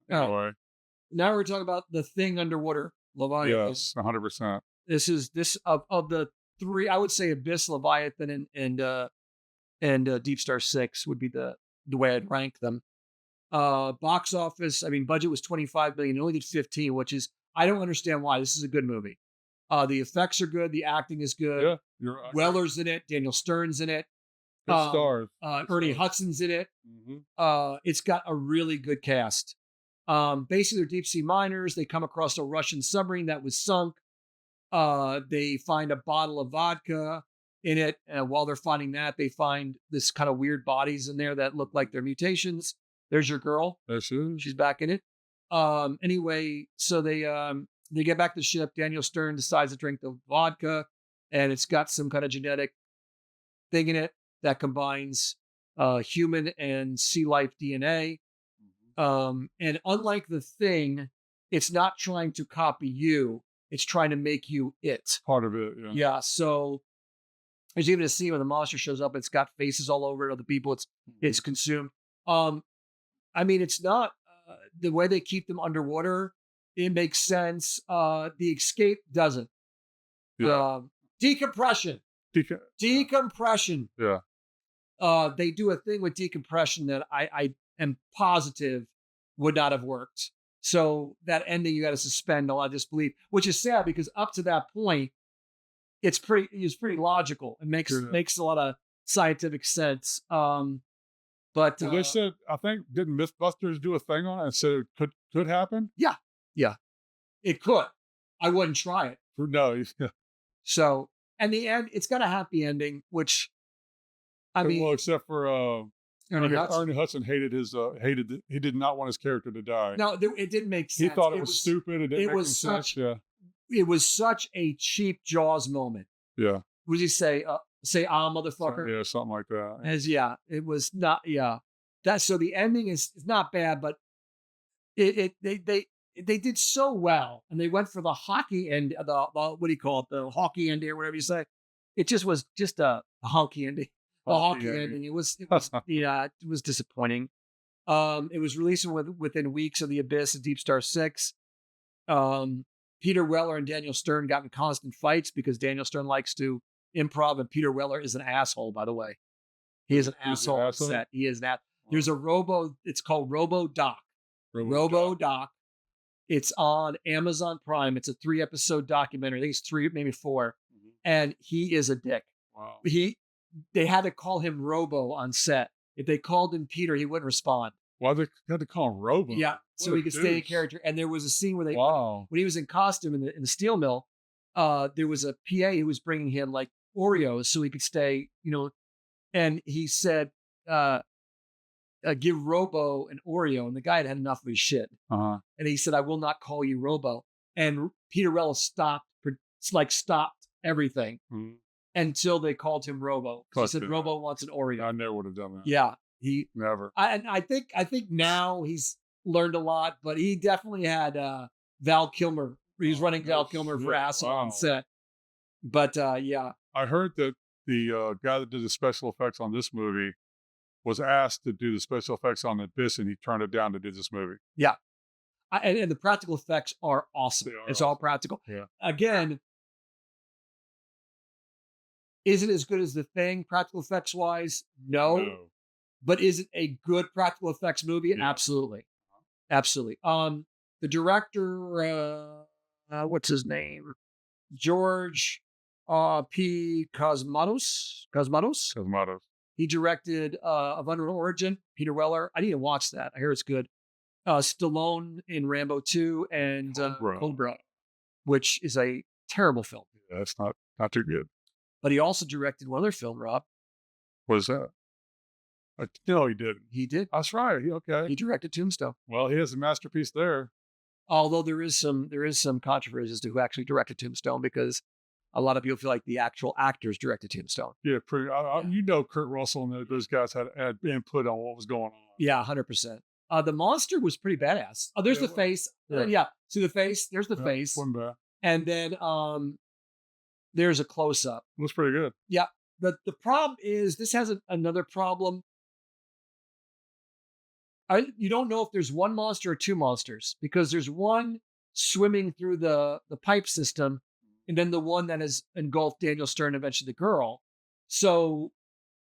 Anyway. Now we're talking about the thing underwater, Leviathan. Yes, 100%. This of the 3, I would say Abyss, Leviathan, and Deep Star 6 would be the way I'd rank them. Box office, I mean, budget was $25 million. It only did 15, which is, I don't understand why. This is a good movie. The effects are good. The acting is good. Yeah, you're right. Weller's in it. Daniel Stern's in it. Good stars. Ernie Hudson's in it. Mm-hmm. It's got a really good cast. Basically, they're deep sea miners. They come across a Russian submarine that was sunk. They find a bottle of vodka in it. And while they're finding that, they find this kind of weird bodies in there that look like they're mutations. There's your girl. There she is. She's back in it. Anyway, so they get back to the ship. Daniel Stern decides to drink the vodka, and it's got some kind of genetic thing in it that combines human and sea life DNA. And unlike the Thing, it's not trying to copy you. It's trying to make you it. Part of it, yeah. Yeah. So there's even a scene where the monster shows up. It's got faces all over it. Other people it's consumed. I mean, it's not the way they keep them underwater. It makes sense. The escape doesn't. Yeah. Decompression. Decompression. Yeah. They do a thing with decompression that I am positive would not have worked. So that ending, you got to suspend a lot of disbelief, which is sad because up to that point, it's pretty logical. It makes a lot of scientific sense. But Well, they said, I think, didn't Mythbusters do a thing on it and said it could happen? Yeah, it could. I wouldn't try it. No. So, and the end, it's got a happy ending, which I mean, well, except for Ernie Hudson. Ernie Hudson he did not want his character to die. No, it didn't make sense. He thought it was stupid. It didn't make sense. Yeah. It was such a cheap Jaws moment. Yeah. What did he say? Say, motherfucker. Yeah, something like that. It was not. Yeah, so the ending is not bad, but they did so well, and they went for the hockey end. The what do you call it? The hockey ending or whatever you say. It just was just a honky ending. A hockey ending. It was yeah. It was disappointing. It was released within weeks of The Abyss and Deep Star 6. Peter Weller and Daniel Stern got in constant fights because Daniel Stern likes to improv, and Peter Weller is an asshole, by the way. He is an asshole on set. He is that. There's a it's called RoboDoc. RoboDoc. It's on Amazon Prime. It's a 3-episode documentary. I think it's 3, maybe 4. And he is a dick. Wow. They had to call him Robo on set. If they called him Peter, he wouldn't respond. Why they had to call him Robo? Yeah, so he could stay in character. And there was a scene where when he was in costume in the steel mill, there was a PA who was bringing him like Oreos so he could stay, and he said, give Robo an Oreo. And the guy had had enough of his shit. Uh-huh. And he said, I will not call you Robo. And Peter Weller stopped everything until they called him Robo. He said, Robo wants an Oreo. I never would have done that. Yeah. Never. I think now he's learned a lot, but he definitely had Val Kilmer. He's running Val Kilmer for asshole on set. But yeah. I heard that the guy that did the special effects on this movie was asked to do the special effects on The Abyss, and he turned it down to do this movie. Yeah. And the practical effects are awesome. It's all practical. Yeah. Again, is it as good as The Thing, practical effects wise? No. But is it a good practical effects movie? Yeah. Absolutely. Absolutely. The director, what's his name? George P. Cosmatos. He directed Of Unknown Origin, Peter Weller. I need to watch that. I hear it's good. Stallone in Rambo 2 and Cobra, which is a terrible film. Yeah, that's not too good. But he also directed one other film, Rob. What is that? No, he didn't. He did. That's right. Okay. He directed Tombstone. Well, he has a masterpiece there. Although there is some controversy as to who actually directed Tombstone, because a lot of people feel like the actual actors directed Tombstone. Yeah, pretty. Kurt Russell and those guys had input on what was going on. Yeah, 100%. The monster was pretty badass. Oh, there's the face. Yeah. See the face? There's the face. One bad. And then there's a close up. Looks pretty good. Yeah. The problem is this has another problem. You don't know if there's one monster or two monsters, because there's one swimming through the pipe system, and then the one that has engulfed Daniel Stern, eventually the girl. So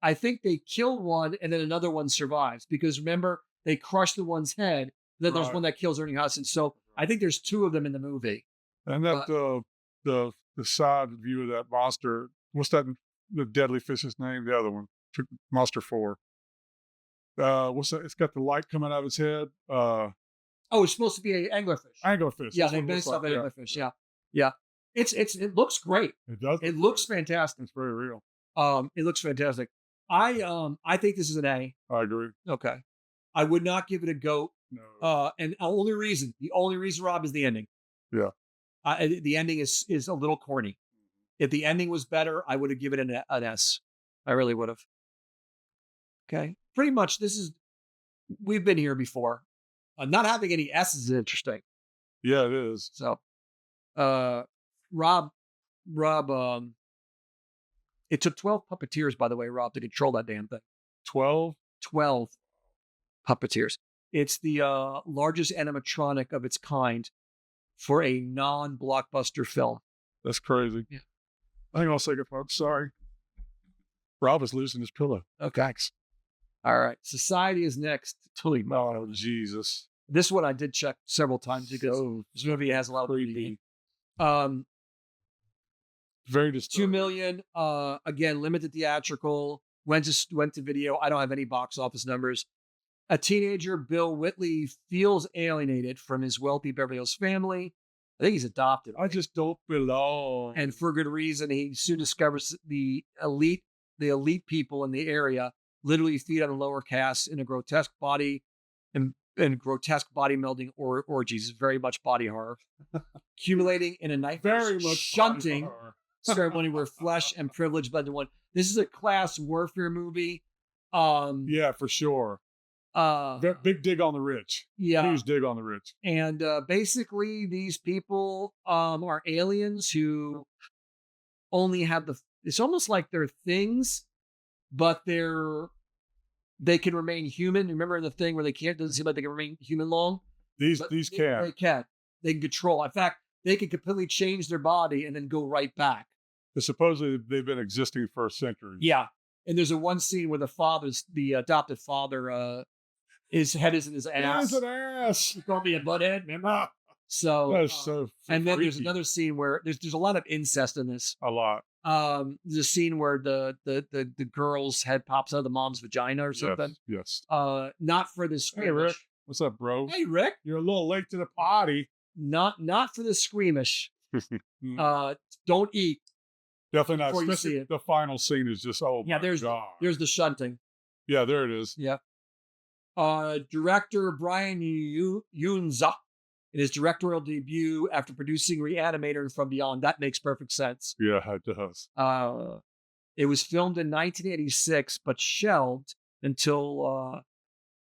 I think they kill one and then another one survives, because remember, they crush the one's head. Then there's one that kills Ernie Hudson. So I think there's 2 of them in the movie. And that the side view of that monster, what's that, the deadly fish's name? The other one. Monster 4. What's that? It's got the light coming out of its head. Oh, it's supposed to be an anglerfish. Anglerfish. Yeah, That's they what it based looks off like, an anglerfish. Yeah. It looks great. It does. It looks fantastic. It's very real. It looks fantastic. I think this is an A. I agree. Okay. I would not give it a GOAT. No. And the only reason, Rob, is the ending. Yeah. The ending is a little corny. If the ending was better, I would have given it an S. I really would have. Okay. Pretty much, we've been here before. Not having any S's is interesting. Yeah, it is. So, Rob, it took 12 puppeteers, by the way, Rob, to control that damn thing. 12? 12 puppeteers. It's the largest animatronic of its kind for a non-blockbuster film. That's crazy. Yeah. Hang on a second, folks. Sorry. Rob is losing his pillow. Okay. Thanks. All right. Society is next. Holy moly. Oh, Jesus. This one I did check several times because this movie has a lot of Creepy. $2 Very disturbing. million. Again, limited theatrical. Went to video. I don't have any box office numbers. A teenager, Bill Whitley, feels alienated from his wealthy Beverly Hills family. I think he's adopted. I just don't belong. And for good reason. He soon discovers the elite people in the area literally feed on the lower castes in a grotesque body and grotesque body melding orgies. Very much body horror. Accumulating in a nightmare Very much shunting body horror. ceremony where flesh and privilege blend into one. This is a class warfare movie. Yeah, for sure. Big dig on the rich. Yeah. Huge dig on the rich. And basically, these people are aliens who only have it's almost like they're things, but they can remain human. Remember the thing where doesn't seem like they can remain human long? These can. They can. They can control. In fact, they can completely change their body and then go right back. But supposedly they've been existing for centuries. Yeah. And there's one scene where the adopted father, his head is in his ass. It's an ass. He called me a butthead, remember? So, That's so and then there's freaky. another scene where there's a lot of incest in this. A lot. There's a scene where the girl's head pops out of the mom's vagina or something. Yes. Not for the Hey, Rick. squeamish. What's up, bro? Hey, Rick. You're a little late to the party. Not for the squeamish. Don't eat. Definitely not. Before you Especially see it. the final scene is just, oh Yeah, my God. there's the shunting. Yeah, there it is. Yeah. Director Brian Yunza in his directorial debut after producing Reanimator and From Beyond. That makes perfect sense. Yeah, it does. It was filmed in 1986, but shelved until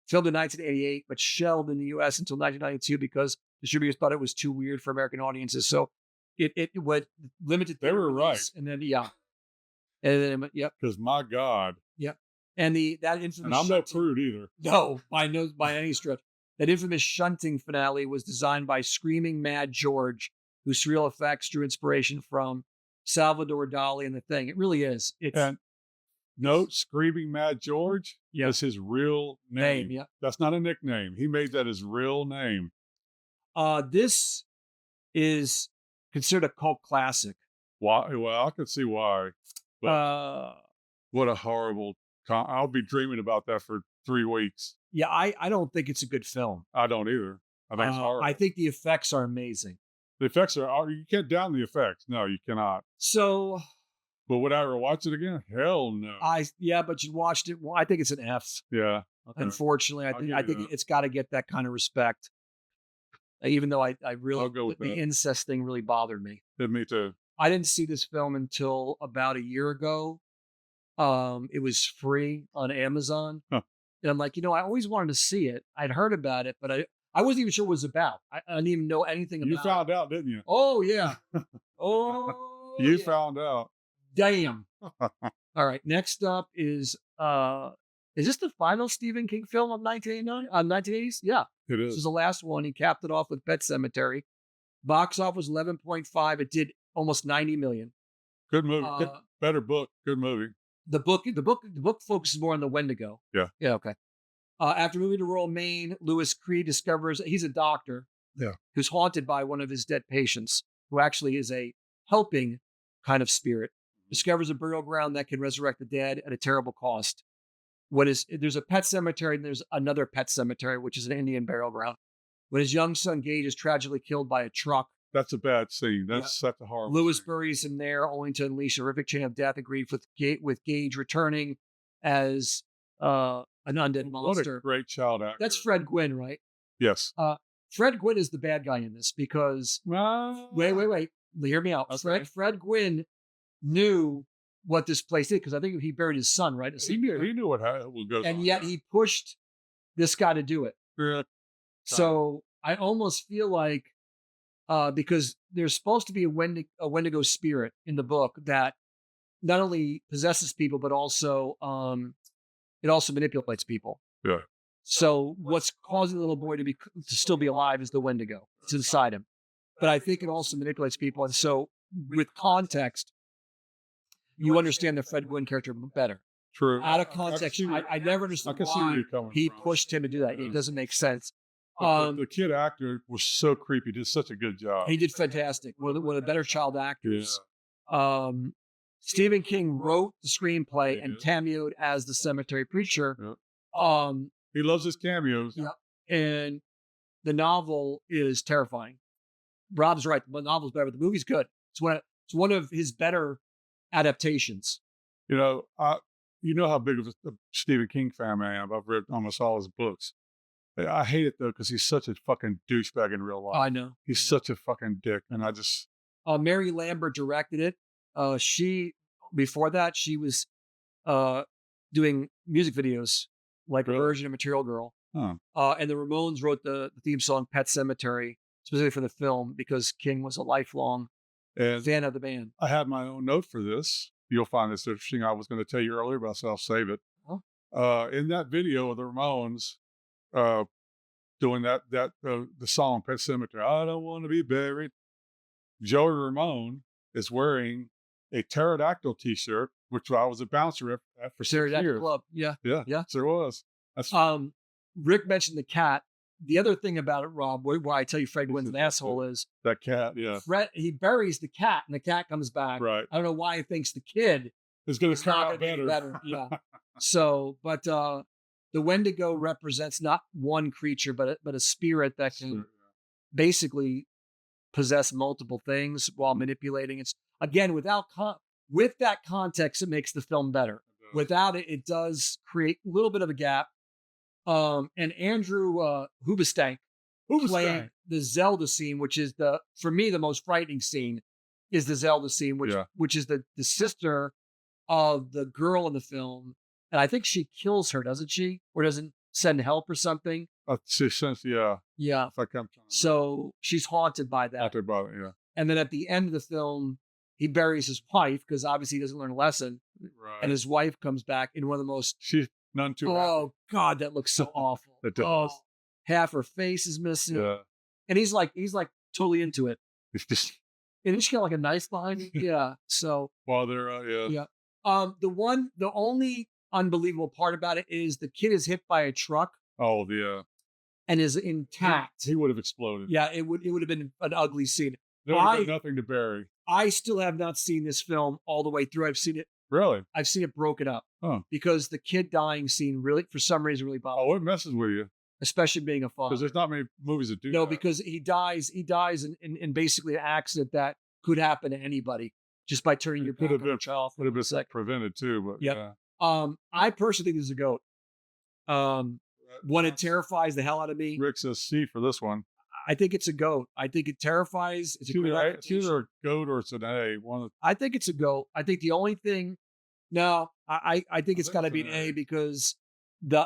filmed in 1988, but shelved in the U.S. until 1992 because distributors thought it was too weird for American audiences. So it went limited. They were right. And then and then yep. Because my God. Yep. And that infamous. And I'm no prude either. No, by any stretch. That infamous shunting finale was designed by Screaming Mad George, whose surreal effects drew inspiration from Salvador Dali and The Thing. It really is. And note, Screaming Mad George is his real name. Yeah. That's not a nickname. He made that his real name. This is considered a cult classic. Why? Well, I could see why. But what a horrible... I'll be dreaming about that for 3 weeks. Yeah, I don't think it's a good film. I don't either. I think it's horrible. I think the effects are amazing. The effects are... You can't down the effects. No, you cannot. So... But would I ever watch it again? Hell no. But you watched it. Well, I think it's an F. Yeah. Okay. Unfortunately, I think it's got to get that kind of respect. Even though I really... I'll go with the that. incest thing really bothered me. Yeah, me too. I didn't see this film until about a year ago. It was free on Amazon. Huh. And I'm like, I always wanted to see it. I'd heard about it, but I wasn't even sure what it was about. I didn't even know anything about it. You found out, didn't you? Oh, yeah. Oh, You yeah. found out. Damn. All right. Next up is this the final Stephen King film of 1980s? Yeah. It This is. is the last one. He capped it off with Pet Sematary. Box office 11.5. It did almost 90 million. Good movie. Better book. Good movie. The book focuses more on the Wendigo. Yeah. Yeah. Okay. After moving to rural Maine, Lewis Creed discovers he's a doctor. Yeah. Who's haunted by one of his dead patients, who actually is a helping kind of spirit. discovers a burial ground that can resurrect the dead at a terrible cost. There's a pet cemetery and there's another pet cemetery, which is an Indian burial ground. When his young son Gage is tragically killed by a truck, That's a bad scene. That's a horrible Lewis scene. buries him there, only to unleash a horrific chain of death, agreed with Gage returning as an undead What monster. a great child actor. That's Fred Gwynn, right? Yes. Fred Gwynn is the bad guy in this because wait, hear me out. Okay. Fred Gwynn knew what this place is because I think he buried his son, right? He knew what would go. And yet he pushed this guy to do it. Yeah. So I almost feel like because there's supposed to be a Wendigo spirit in the book that not only possesses people but also it also manipulates people. Yeah. So what's causing the little boy to still be alive is the Wendigo. It's inside him. But I think it also manipulates people. And so with context, you understand the Fred Gwynn character better. True. Out of context, I never understood I can see where why you're coming he from. pushed him to do that. It doesn't make sense. But the kid actor was so creepy. Did such a good job. He did fantastic. One of the better child Yeah. actors. Stephen King wrote the screenplay and cameoed as the cemetery preacher. Yeah. He loves his cameos. Yeah. And the novel is terrifying. Rob's right. The novel's better, but the movie's good. It's one of his better adaptations. You know how big of a Stephen King fan I am. I've read almost all his books. I hate it though because he's such a fucking douchebag in real life. I know. He's such a fucking dick, and I just. Mary Lambert directed it. Before that, she was doing music videos like a version of Material Girl. Huh. And the Ramones wrote the theme song Pet Cemetery specifically for the film because King was a lifelong fan of the band. I had my own note for this. You'll find this interesting. I was going to tell you earlier, but I'll save it. Oh. In that video of the Ramones doing the song Pet Cemetery, I don't want to be buried. Joey Ramone is wearing a pterodactyl T-shirt, which I was a bouncer at for 6 Pterodactyl years. Club. Yeah. Yeah, there was. That's Rick mentioned the cat. The other thing about it, Rob, why I tell you Fred Wynn's an asshole is that cat. Yeah, he buries the cat and the cat comes back. Right. I don't know why he thinks the kid it's going to come not out gonna be better. Yeah. So, but the Wendigo represents not one creature, but a spirit that can basically possess multiple things while manipulating it. Again, with that context, it makes the film better. Without it, it does create a little bit of a gap. And Andrew Hoobastank played the Zelda scene, which is for me the most frightening scene, is the Zelda scene, which is the sister of the girl in the film, and I think she kills her, doesn't she, or doesn't send help or something? Yeah. So she's haunted by that. Haunted by it, yeah. And then at the end of the film, he buries his wife because obviously he doesn't learn a lesson, Right. and his wife comes back in one of the most. She's none too. Oh God, that looks so awful. It does. Half her face is missing. Yeah. And he's like totally into it. It's just And she got like a knife behind him. Yeah. So while they're yeah. The only unbelievable part about it is the kid is hit by a truck. Oh yeah. And is intact. He would have exploded. Yeah, it would have been an ugly scene. There would have been nothing to bury. I still have not seen this film all the way through. I've seen it. Really? I've seen it broken up. Huh. Because the kid dying scene really, for some reason, really bothers me. Oh, it messes with you. Especially being a father. Because there's not many movies that do No, that. because he dies in basically an accident that could happen to anybody just by turning your back on your child. Would have been prevented too, but yeah. I personally think this is a goat. One, it terrifies the hell out of me. Rick says C for this one. I think it's a goat. I think it terrifies. It's either a goat or it's an A. I think it's a goat. I think the only thing. No, I think it's got to be an A because the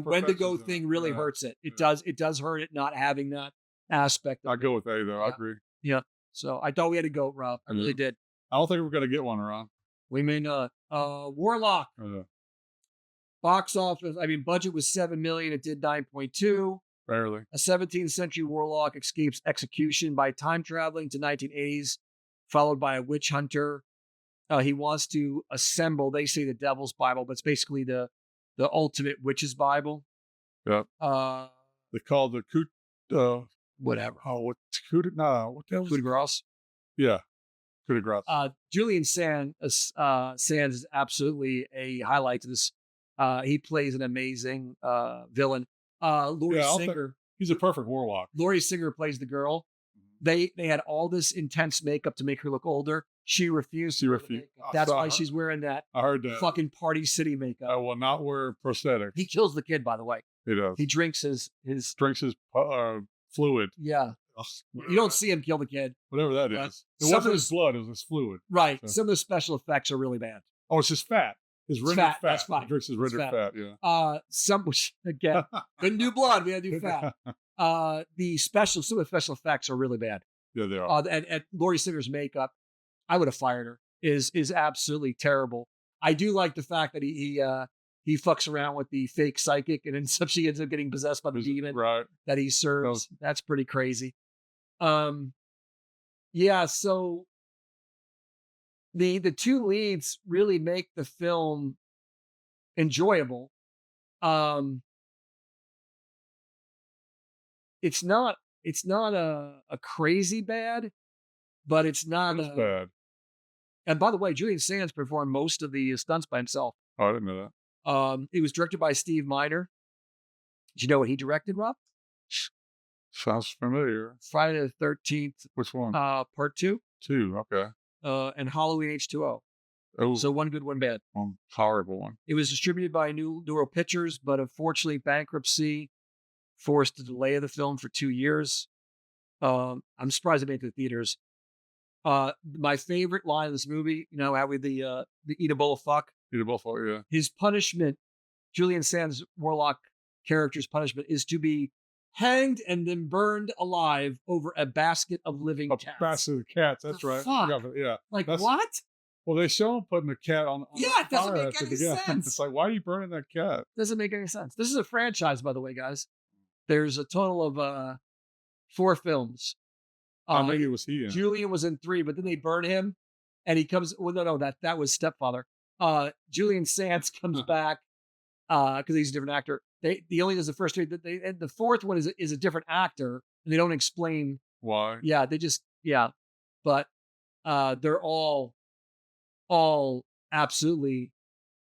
Wendigo thing really hurts it. It does hurt it not having that aspect. I go with A though. I agree. Yeah. So I thought we had a goat, Rob. I really did. I don't think we're gonna get one, Ron. We may not. Warlock. Box office. I mean, budget was $7 million. It did 9.2. Barely. A 17th century warlock escapes execution by time traveling to 1980s, followed by a witch hunter. He wants to assemble, they say, the Devil's Bible, but it's basically the ultimate witch's Bible. Yep. They call the whatever. Oh, what the hell? Coup de grace. Yeah. Congrats. Julian Sands is absolutely a highlight to this. He plays an amazing villain. Laurie I'll Singer. He's a perfect warlock. Laurie Singer plays the girl. They had all this intense makeup to make her look older. She refused. She to wear the refused. makeup. That's why she's wearing that I heard that. fucking Party City makeup. I will not wear prosthetics. He kills the kid, by the way. He does. He drinks his Drinks his fluid. yeah. You don't see him kill the kid. Whatever that But is. It some wasn't of his blood. It was his fluid. Right. So- Some of the special effects are really bad. Oh, it's his fat. His rendered fat, fat. that's fine. He drinks his It's rendered fat. fat. Yeah. Some which again couldn't do blood. We had to do fat. Some of the special effects are really bad. Yeah, they are. And Laurie Singer's makeup, I would have fired her. Is absolutely terrible. I do like the fact that he fucks around with the fake psychic, and then she ends up getting possessed by the demon Right. that he serves. That's pretty crazy. Yeah. So the two leads really make the film enjoyable. It's not a crazy bad, but it's not It's bad. And by the way, Julian Sands performed most of the stunts by himself. Oh, I didn't know that. It was directed by Steve Miner. Did you know what he directed, Rob? Sounds familiar. Friday the 13th, Which one? part 2, 2. Okay. and Halloween H2O. Oh, So one good, one bad. one horrible one. It was distributed by New Neural Pictures, but unfortunately, bankruptcy forced the delay of the film for 2 years. I'm surprised it made it to the theaters. My favorite line of this movie, how we the eat a bowl of fuck. Eat a buffalo, yeah. His punishment, Julian Sands' warlock character's punishment, is to be hanged and then burned alive over a basket of living A cats. basket of cats. That's The right. fuck? Yeah. Like That's- what? Well, they show him putting a cat on. Yeah, it doesn't fire make at the any beginning. sense. It's like, why are you burning that cat? Doesn't make any sense. This is a franchise, by the way, guys. There's a total of 4 films. How many was he in? Julian was in 3, but then they burn him, and he comes. Well, no, that was Stepfather. Julian Sands comes back because he's a different actor. He only does the first 3. And the 4th one is a different actor, and they don't explain. Why? Yeah, but they're all absolutely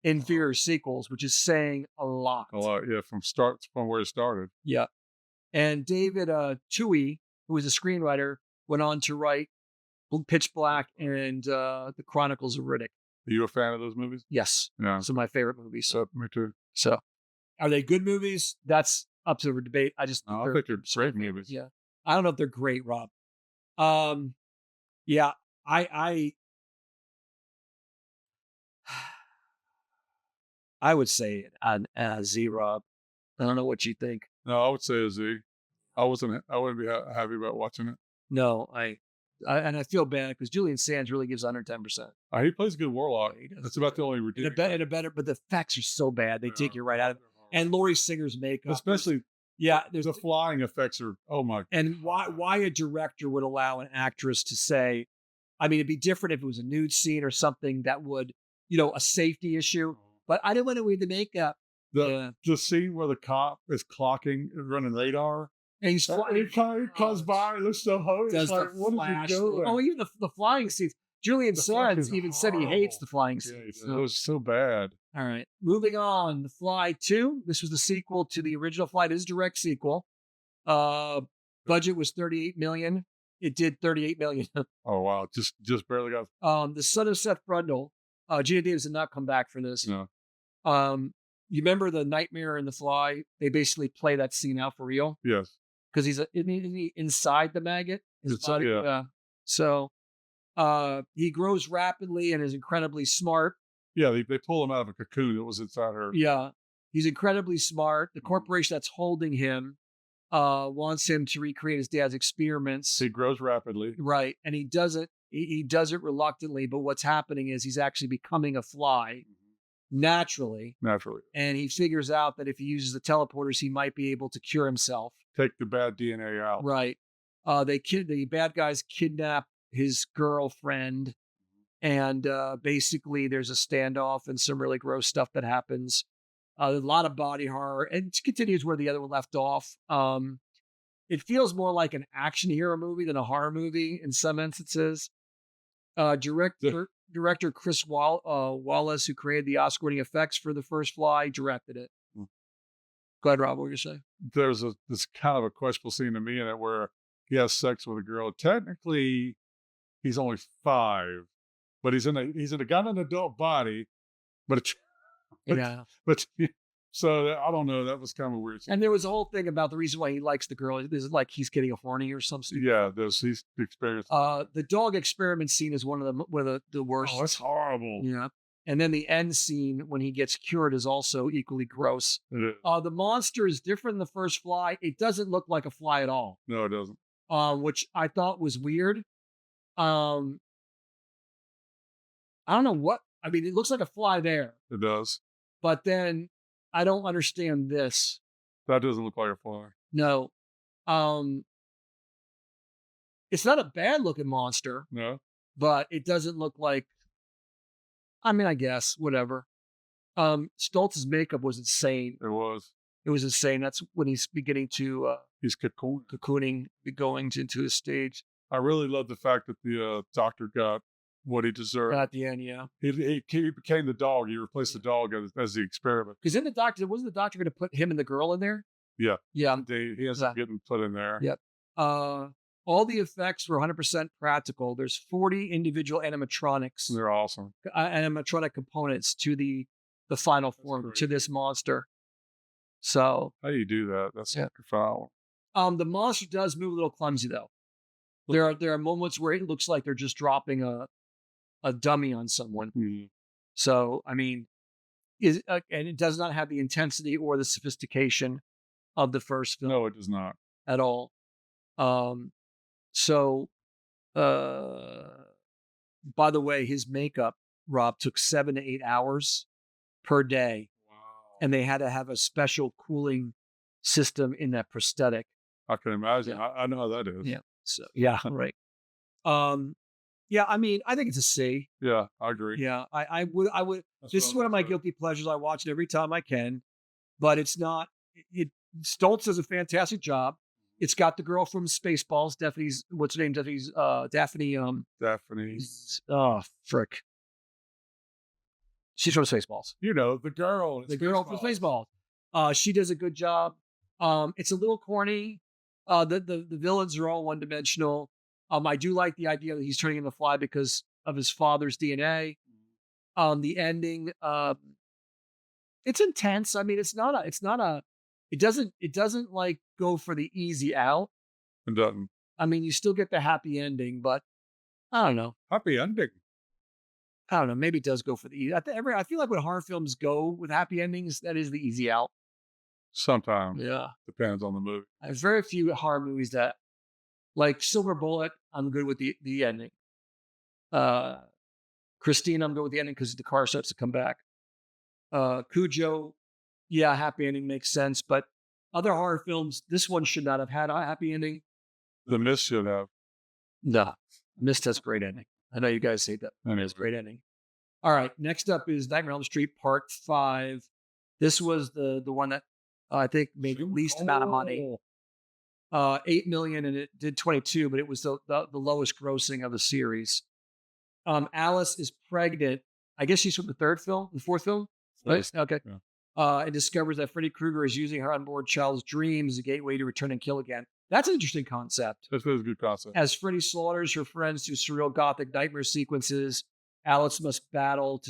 inferior sequels, which is saying a lot. A lot, yeah, from where it started. Yeah. And David Twohy, who was a screenwriter, went on to write Pitch Black and The Chronicles of Riddick. Are you a fan of those movies? Yes. Yeah. Some of my favorite movies. So, me too. So are they good movies? That's up to debate. I think they're great movies. Yeah. I don't know if they're great, Rob. Yeah, I would say an Z, Rob. I don't know what you think. No, I would say a Z. I wouldn't be happy about watching it. No, and I feel bad because Julian Sands really gives under 10%. He plays a good warlock. Yeah, he does. That's about the only In ridiculous. a better, but the effects are so bad they take you right out of it. And Laurie Singer's makeup, Especially there's the flying effects are. Oh my! and why a director would allow an actress to say, I mean, it'd be different if it was a nude scene or something that would, a safety issue. But I didn't want to wear the makeup. The scene where the cop is clocking and running radar. And he's He comes by, it looks so holy. does It's like, the what flash. is he doing? Oh, even the flying scenes. Julian The flash Sands is even said he hates horrible. the flying Yeah, scenes. it was so bad. All right. Moving on. The Fly 2. This was the sequel to the original Fly. It is a direct sequel. Budget was $38 million. It did $38 million. Oh wow, just barely got. The son of Seth Brundle, Gina Davis did not come back for this. No. You remember the nightmare in The Fly? They basically play that scene out for real Yes. because isn't he inside the maggot? His Inside, body. yeah. So he grows rapidly and is incredibly smart. Yeah, they pull him out of a cocoon that was inside her. Yeah, he's incredibly smart. The corporation that's holding him wants him to recreate his dad's experiments. He grows rapidly. Right, and he does it. He does it reluctantly, but what's happening is he's actually becoming a fly naturally, and he figures out that if he uses the teleporters, he might be able to cure himself. Take the bad DNA out. Right. The bad guys kidnap his girlfriend, and basically there's a standoff and some really gross stuff that happens. A lot of body horror, and it continues where the other one left off. It feels more like an action hero movie than a horror movie in some instances. Director Chris Wallace, who created the Oscar-winning effects for The First Fly, directed it. Hmm. Go ahead, Rob. What were you say? There's this kind of a questionable scene to me in it where he has sex with a girl. Technically, he's only 5, but he's got an adult body, but it's, Yeah. but so I don't know. That was kind of a weird scene. And there was a whole thing about the reason why he likes the girl. Is it like he's getting a horny or something? Yeah, he's experienced. The dog experiment scene is one of the worst. Oh, that's horrible. Yeah. And then the end scene when he gets cured is also equally gross. It is. The monster is different than the first fly. It doesn't look like a fly at all. No, it doesn't. Which I thought was weird. I don't know what. I mean, it looks like a fly there, It does. but then I don't understand this. That doesn't look like a fly. No. It's not a bad looking monster, No. but it doesn't look like. I mean, I guess whatever. Stoltz's makeup was insane. It was. It was insane. That's when he's beginning to He's cocooning, going into his stage I really love the fact that the doctor got what he deserved. at the end. Yeah, He became the dog. He replaced the dog as the experiment. because then wasn't the doctor going to put him and the girl in there? Yeah. Yeah. He ends up getting put in there. Yep. All the effects were 100% practical. There's 40 individual animatronics, They're awesome. animatronic components to the final form great. to this monster. So How do you do that? That's Yeah. foul. the monster does move a little clumsy though. There are moments where it looks like they're just dropping a dummy on someone. Mm-hmm. So I mean, and it does not have the intensity or the sophistication of the first film No, it does not. at all. So by the way, his makeup, Rob, took 7 to 8 hours per day, Wow. and they had to have a special cooling system in that prosthetic. I can imagine. Yeah. I know how that is. Yeah. So yeah, right. Yeah, I mean, I think it's a C. Yeah, I agree. Yeah, I would. That's This what is I'm one of my gonna say. guilty pleasures. I watch it every time I can, but it's not. Stoltz does a fantastic job. It's got the girl from Spaceballs, Daphne's. What's her name? Daphne. Daphne. Oh frick. She's from Spaceballs. You know, the girl. The girl from Spaceballs. She does a good job. It's a little corny. The villains are all one dimensional. I do like the idea that he's turning into a fly because of his father's DNA. The ending, it's intense. I mean, it doesn't like go for the easy out. It doesn't. I mean, you still get the happy ending, but I don't know. Happy ending. I don't know. Maybe it does go for the easy. I feel like when horror films go with happy endings, that is the easy out. Sometimes. Yeah. Depends on the movie. There's very few horror movies that, like Silver Bullet, I'm good with the ending. Christine, I'm good with the ending because the car starts to come back. Cujo, yeah, happy ending makes sense, but other horror films, this one should not have had a happy ending. The Mist should have. Nah, Mist has great ending. I know you guys hate that. Anyway. It's great ending. All right, next up is Nightmare on Elm Street Part 5. This was the one that I think made the least amount of money. 8 million, and it did 22, but it was the lowest grossing of the series. Alice is pregnant. I guess she's from the fourth film, right? Okay. Yeah. And discovers that Freddy Krueger is using her unborn child's dreams as a gateway to return and kill again. That's an interesting concept. That's a good concept. As Freddy slaughters her friends through surreal gothic nightmare sequences, Alice must battle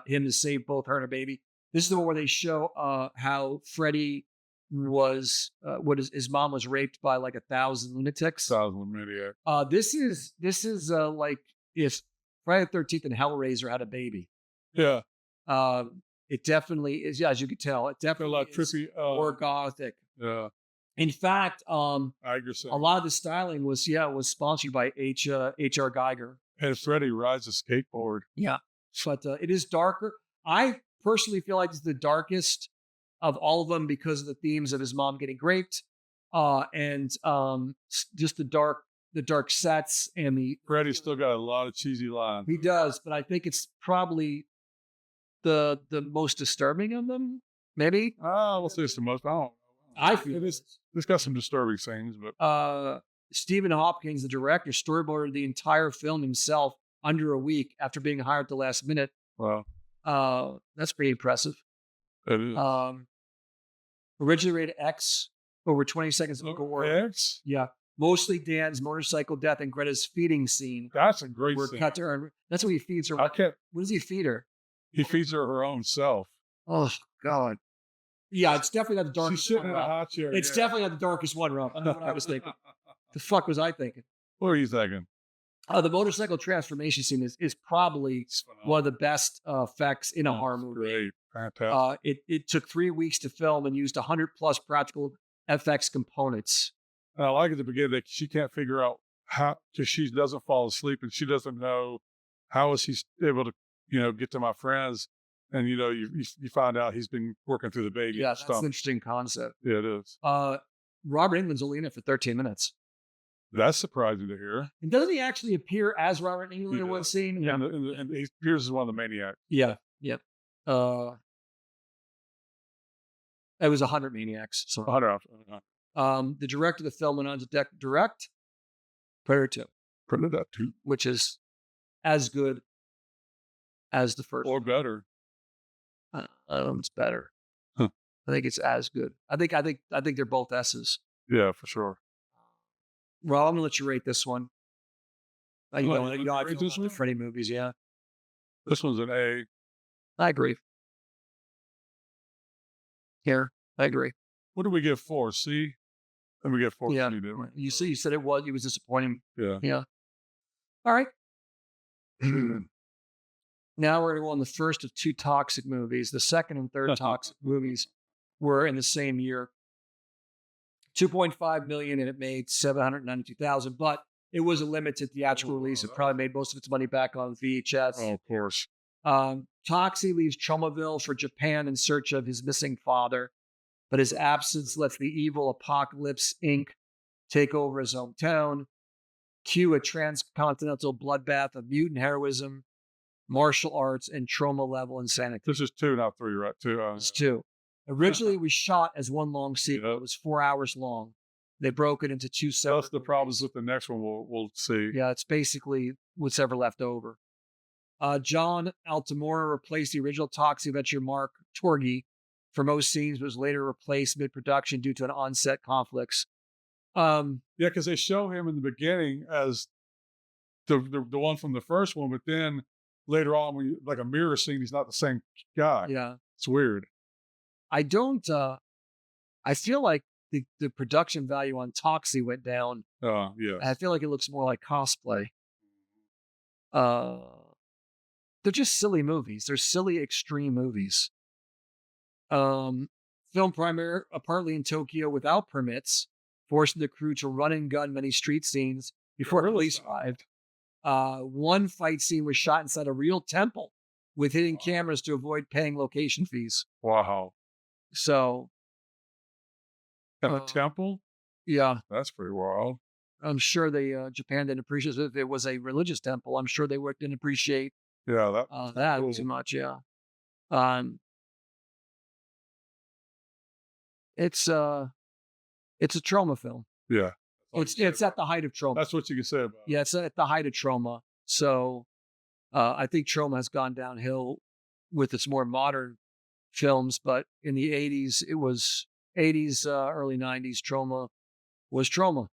him to save both her and her baby. This is the one where they show how Freddy was his mom was raped by like 1,000 lunatics. 1,000 maniac. This is like if Friday the 13th and Hellraiser had a baby. Yeah. It definitely is. Yeah, as you can tell, it definitely A lot is trippy. more gothic. Yeah. In fact, I agree. a lot of the styling was sponsored by H.R. Geiger. And Freddy rides a skateboard. Yeah, but it is darker. I personally feel like it's the darkest of all of them because of the themes of his mom getting raped, and just the dark sets and the. Freddy's still got a lot of cheesy lines. He does, but I think it's probably the most disturbing of them. Maybe We'll say it's the most. I feel it is. It's got some disturbing things, but Stephen Hopkins, the director, storyboarded the entire film himself under a week after being hired at the last minute. Wow. That's pretty impressive. It is. Originally rated X, over 20 seconds of gore. X? Yeah. Mostly Dan's motorcycle death and Greta's feeding scene That's a great were scene. cut to her. That's what he feeds her. I can't. What does he feed her? He feeds her own self. Oh, God. Yeah, it's definitely not the She's darkest sitting one, in a Rob. hot chair. It's yeah. definitely not the darkest one, Rob. I know what I was thinking. The fuck was I thinking? What are you thinking? The motorcycle transformation scene is probably It's phenomenal. one of the best effects in a horror movie. Great. Fantastic. It took 3 weeks to film and used 100 plus practical FX components. And I like at the beginning that she can't figure out how, because she doesn't fall asleep and she doesn't know how is he able to, get to my friends. And, you find out he's been working through the baby. Yeah, that's stuff. an interesting concept. Yeah, it is. Robert Englund's only in it for 13 minutes. That's surprising to hear. And doesn't he actually appear as Robert Englund He in one does. scene? And he appears as one of the maniacs. Yeah. Yep. It was 100 Maniacs. So, 100. the director of the film went on to direct Predator 2, Printed that too. which is as good as the first. Or better. It's better. Huh. I think it's as good. I think they're both S's. Yeah, for sure. Rob, I'm gonna let you rate this one. What, You you know want how to I rate feel this about the one? Freddy movies. Yeah, This one's an A. I agree. Here, I agree. What do we give 4? C? Then we get 4 Yeah, C, didn't we? you see, you said it was disappointing. Yeah. Yeah. All right. Now we're going to go on the first of 2 toxic movies. The second and third toxic movies were in the same year. 2.5 million, and it made 792,000. But it was a limited theatrical release. It probably made most of its money back on VHS. Oh, of course. Toxie leaves Chomaville for Japan in search of his missing father, but his absence lets the evil Apocalypse Inc. take over his hometown, cue a transcontinental bloodbath of mutant heroism, martial arts, and trauma-level insanity. This is 2, not 3, right? 2. It's 2. Originally, it was shot as one long sequel. Yep. It was 4 hours long. They broke it into 2 separate. That's the problems with the next one. We'll see. Yeah, it's basically what's ever left over. John Altamora replaced the original Toxie Adventure Mark Torgy for most scenes, but was later replaced mid-production due to an on-set conflicts. Yeah, because they show him in the beginning as the one from the first one, but then later on, when like a mirror scene, he's not the same guy. Yeah, It's weird. I don't. I feel like the production value on Toxie went down. Yeah. I feel like it looks more like cosplay. They're just silly movies. They're silly extreme movies. Film partly in Tokyo without permits, forcing the crew to run and gun many street scenes before police arrived. One fight scene was shot inside a real temple with hidden cameras to avoid paying location fees. Wow. So, And a temple? yeah, That's pretty wild. I'm sure Japan didn't appreciate it. If it was a religious temple, I'm sure they didn't appreciate Yeah, that cool. too much. Yeah. It's a trauma film. Yeah. It's at the height of trauma. That's what you can say about it. Yeah, it's at the height of trauma. So I think trauma has gone downhill with its more modern films, but in the 80s, early 90s, trauma was trauma.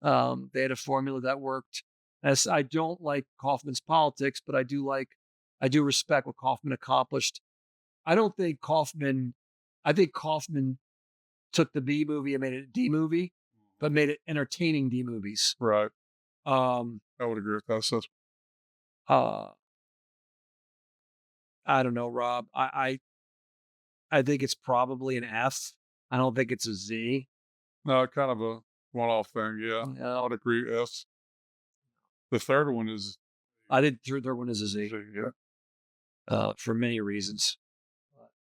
They had a formula that worked. As I don't like Kaufman's politics, but I do respect what Kaufman accomplished. I think Kaufman took the B movie and made it a D movie, but made it entertaining D movies. Right. I I would agree with that. So don't know, Rob. I think it's probably an F. I don't think it's a Z. no, kind of a one-off thing. Yeah. I would agree. S. The third one is I think the third one is a Z. yeah, For many reasons.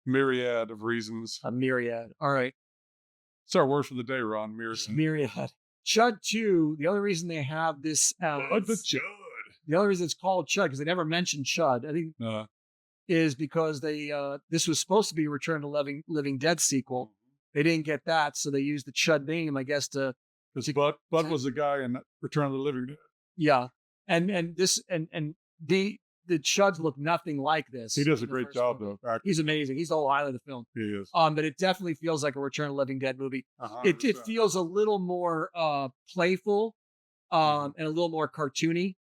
myriad of reasons. A myriad. All right. It's our word for the day, Ron. Myriad. Myriad. Chud 2, the only reason they have this But the Chud. the only reason it's called Chud, because they never mentioned Chud, I think, is because they this was supposed to be a Return to Living Dead sequel. They didn't get that, so they used the Chud name, I guess, because Bud was the guy in Return of the Living Dead. yeah, And this and the Chuds look nothing like this. He does a in the great first job, movie. though. Acting. He's amazing. He's the whole highlight of the film. He is. But it definitely feels like a Return of the Living Dead movie. It 100%. feels a little more playful and a little more cartoony.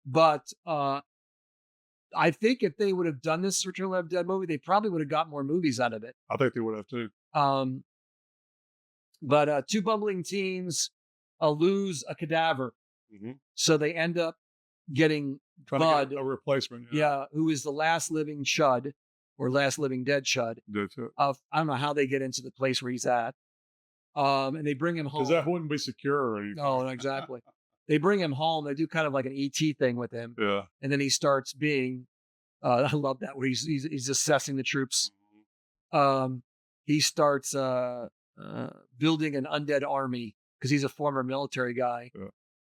But I think if they would have done this Return of the Living Dead movie, they probably would have got more movies out of it. I think they would have too. But two bumbling teens lose a cadaver. So they end up getting Trying Bud, to get a replacement. who is the last living Chud or last living dead Chud. That's it. I don't know how they get into the place where he's at. And they bring him home. Because that wouldn't be secure or anything. No, exactly. They bring him home. They do kind of like an ET thing with him. Yeah. And then he starts being, I love that, where he's assessing the troops. He starts building an undead army because he's a former military guy.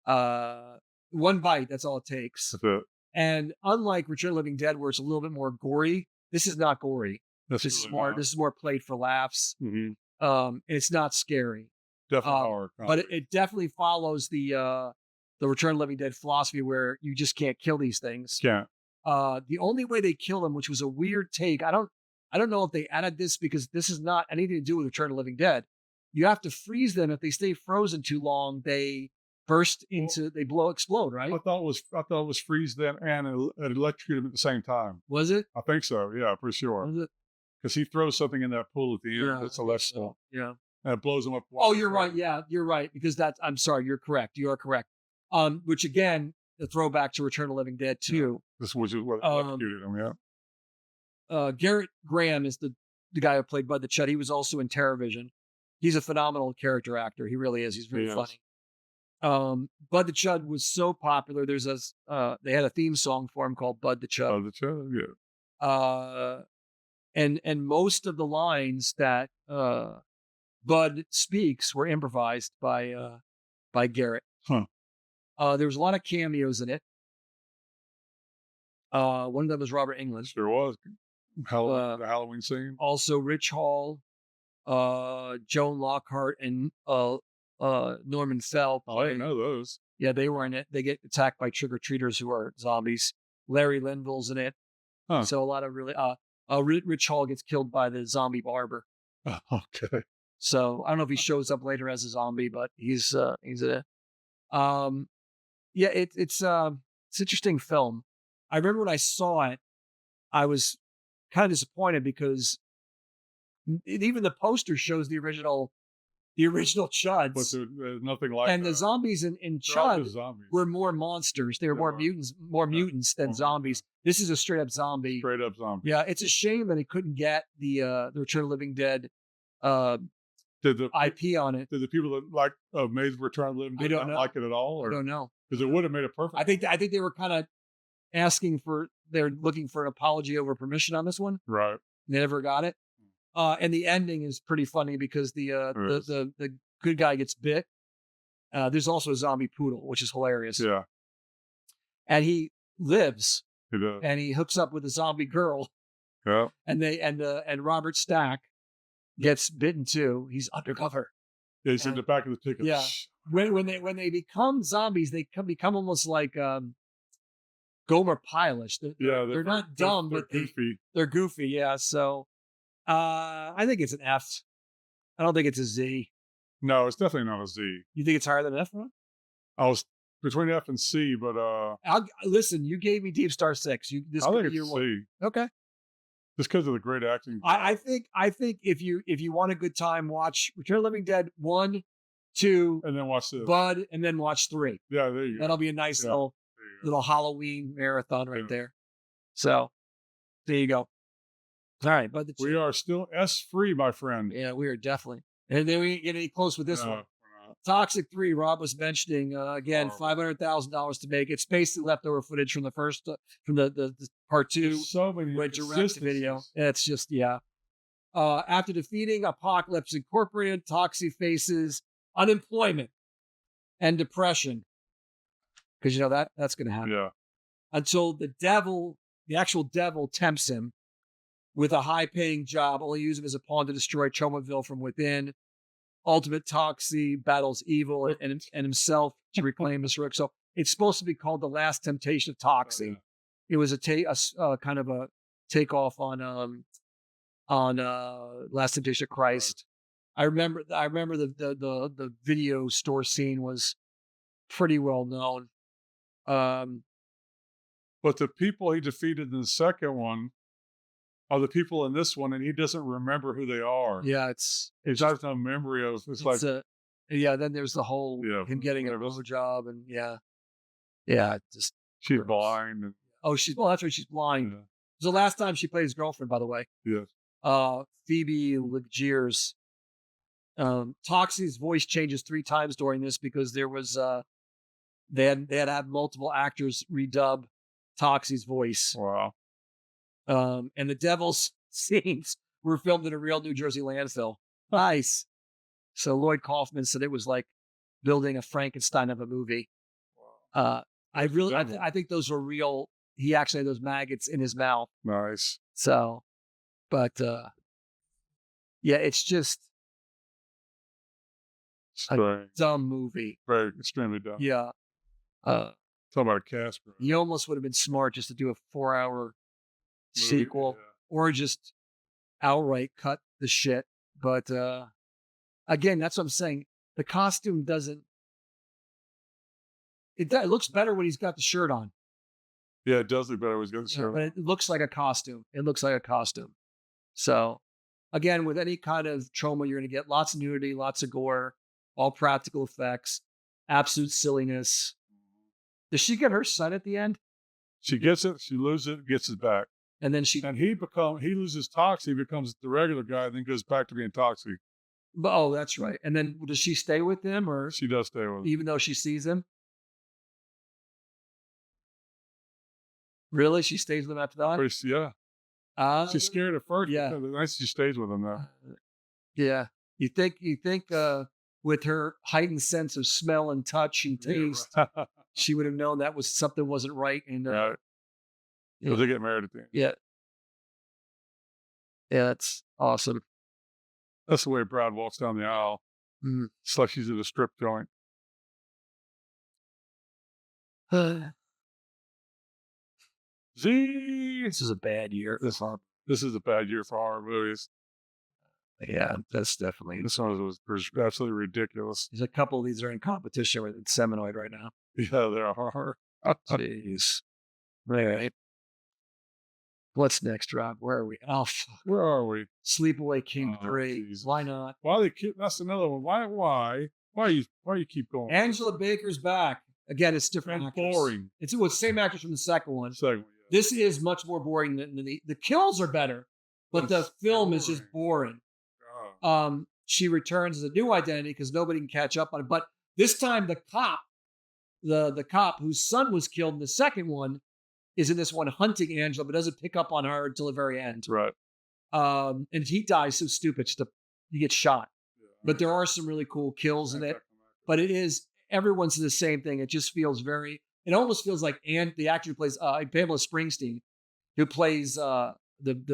Yeah. One bite, that's all it takes. That's it. And unlike Return of the Living Dead, where it's a little bit more gory, this is not gory. That's This is really more. not. This is more played for laughs. Mhm. And it's not scary. Definitely horror. But it definitely follows the Return of the Living Dead philosophy, where you just can't kill these things. Can't. The only way they kill them, which was a weird take, I don't know if they added this because this is not anything to do with Return of the Living Dead. You have to freeze them. If they stay frozen too long, they burst into, they explode, right? I thought it was freeze them and electrocute them at the same time. Was it? I think so. Yeah, for sure. Was it? Because he throws something in that pool at the end. That's electrical. Yeah. And it blows them up. Oh, you're right. Yeah, you're right. Because I'm sorry, you're correct. You are correct. Which again, the throwback to Return of the Living Dead too. This was what electrocuted him. Yeah. Garrett Graham is the guy who played Bud the Chud. He was also in TerrorVision. He's a phenomenal character actor. He really is. He's very funny. Bud the Chud was so popular. There's they had a theme song for him called Bud the Chud. Oh, the Chud, yeah. And most of the lines that Bud speaks were improvised by Garrett. Huh. There was a lot of cameos in it. One of them was Robert Englund. There was. The Halloween scene. Also Rich Hall, Joan Lockhart, and Norman Fell. Oh, I didn't know those. Yeah, they were in it. They get attacked by trick-or-treaters who are zombies. Larry Linville's in it. Huh. So a lot of really... Rich Hall gets killed by the zombie barber. Oh, okay. So I don't know if he shows up later as a zombie, but he's in it. Yeah, it's an interesting film. I remember when I saw it, I was kind of disappointed because even the poster shows the original Chuds. But there's nothing like and that. the zombies in They're all Chud just zombies. were more monsters. They were more mutants than zombies. This is a straight up zombie. Straight up zombie. Yeah, it's a shame that he couldn't get the Return of the Living Dead Did the IP on it. Did the people that made Return of the Living Dead don't not know. like it at all? I Or don't know. because it would have made it perfect. I think they were kind of they're looking for an apology over permission on this one. Right. They never got it. And the ending is pretty funny because the good guy gets bit. There's also a zombie poodle, which is hilarious. Yeah. And he lives He does. and he hooks up with a zombie girl, Yeah. and Robert Stack gets bitten too. He's undercover. He's in the back of the ticket. Yeah. When they become zombies, they become almost like Gomer Pyle-ish. They're not dumb, they're but goofy. they're goofy. Yeah. So I think it's an F. I don't think it's a Z. No, it's definitely not a Z. You think it's higher than an F? Ron? I was between F and C, but Listen, you gave me Deep Star 6. I think it's C. Okay. Just because of the great acting. I think if you want a good time, watch Return of the Living Dead 1, 2, And then watch this. Bud, and then watch 3. Yeah, there you go. That'll be a nice Yeah. little Halloween marathon right Yeah. there. So there you go. All right, but We are still S-free, my friend. yeah, we are definitely. And then we ain't get any close with this No, one. we're not. Toxic 3, Rob was mentioning again, $500,000 to make. It's basically leftover footage from the first, from the part 2. So many Went direct to video. inconsistencies. It's just, yeah. After defeating Apocalypse Incorporated, Toxie faces unemployment and depression. Because that's going to happen. Yeah. Until the actual devil tempts him with a high-paying job, only use him as a pawn to destroy Chomaville from within. Ultimate Toxie battles evil and himself to reclaim his rook. So It's supposed to be called The Last Temptation of Toxie. Oh, yeah. It was kind of a takeoff on Last Temptation of Christ. I remember the video store scene was pretty well known. But the people he defeated in the second one are the people in this one, and he doesn't remember who they are. Yeah, it's He has no memory of. It's like then there's the whole him getting a blowjob and just she's blind. And, that's right, she's blind. yeah. It was the last time she played his girlfriend, by the way. Yes. Phoebe Legier's. Toxie's voice changes 3 times during this because there was they had to have multiple actors redub Toxie's voice. Wow. And the devil's scenes were filmed in a real New Jersey landfill. Nice. So Lloyd Kaufman said it was like building a Frankenstein of a movie. I think those were real. He actually had those maggots in his mouth. Nice. So, but it's just a dumb movie. Very extremely dumb. Yeah. Talk about a cast. You almost would have been smart just to do a 4-hour sequel or just outright cut the shit. But again, that's what I'm saying. The costume doesn't. It looks better when he's got the shirt on. Yeah, it does look better when he's got the shirt on. But it looks like a costume. So, again, with any kind of trauma, you're going to get lots of nudity, lots of gore, all practical effects, absolute silliness. Does she get her son at the end? She gets it. She loses it. Gets it back. And then he loses Toxie, becomes the regular guy, and then goes back to being Toxie. Oh, that's right. And then does she stay with him, or she does stay with him, even though she sees him? Really, she stays with him after that? Yeah. She's scared at first. Yeah. But nice she stays with him now. Yeah. You think with her heightened sense of smell and touch and taste, she would have known that was something wasn't right. And right. Because they get married at the end. Yeah. Yeah, that's awesome. That's the way Brad walks down the aisle. Mm. It's like she's at a strip joint. This is a bad year. This is a bad year for horror movies. Yeah, that's definitely. This one was absolutely ridiculous. There's a couple of these that are in competition with Seminoid right now. Yeah, they are. Jeez. All right. What's next, Rob? Where are we? Oh, fuck. Where are we? Sleepaway King 3. Geez. Why not? Why they keep? That's another one. Why you keep going? Angela Baker's back again. It's different. And boring. It's the same actress from the second one. Yeah. This is much more boring than the kills are better, but the film is just boring. She returns as a new identity because nobody can catch up on it. But this time, the cop, the cop whose son was killed in the second one, is in this one hunting Angela, but doesn't pick up on her until the very end. Right. And he dies so stupid, he gets shot. Yeah. But there are some really cool kills in it. But everyone says the same thing. It just feels it almost feels like the actor who plays Pamela Springsteen, who plays the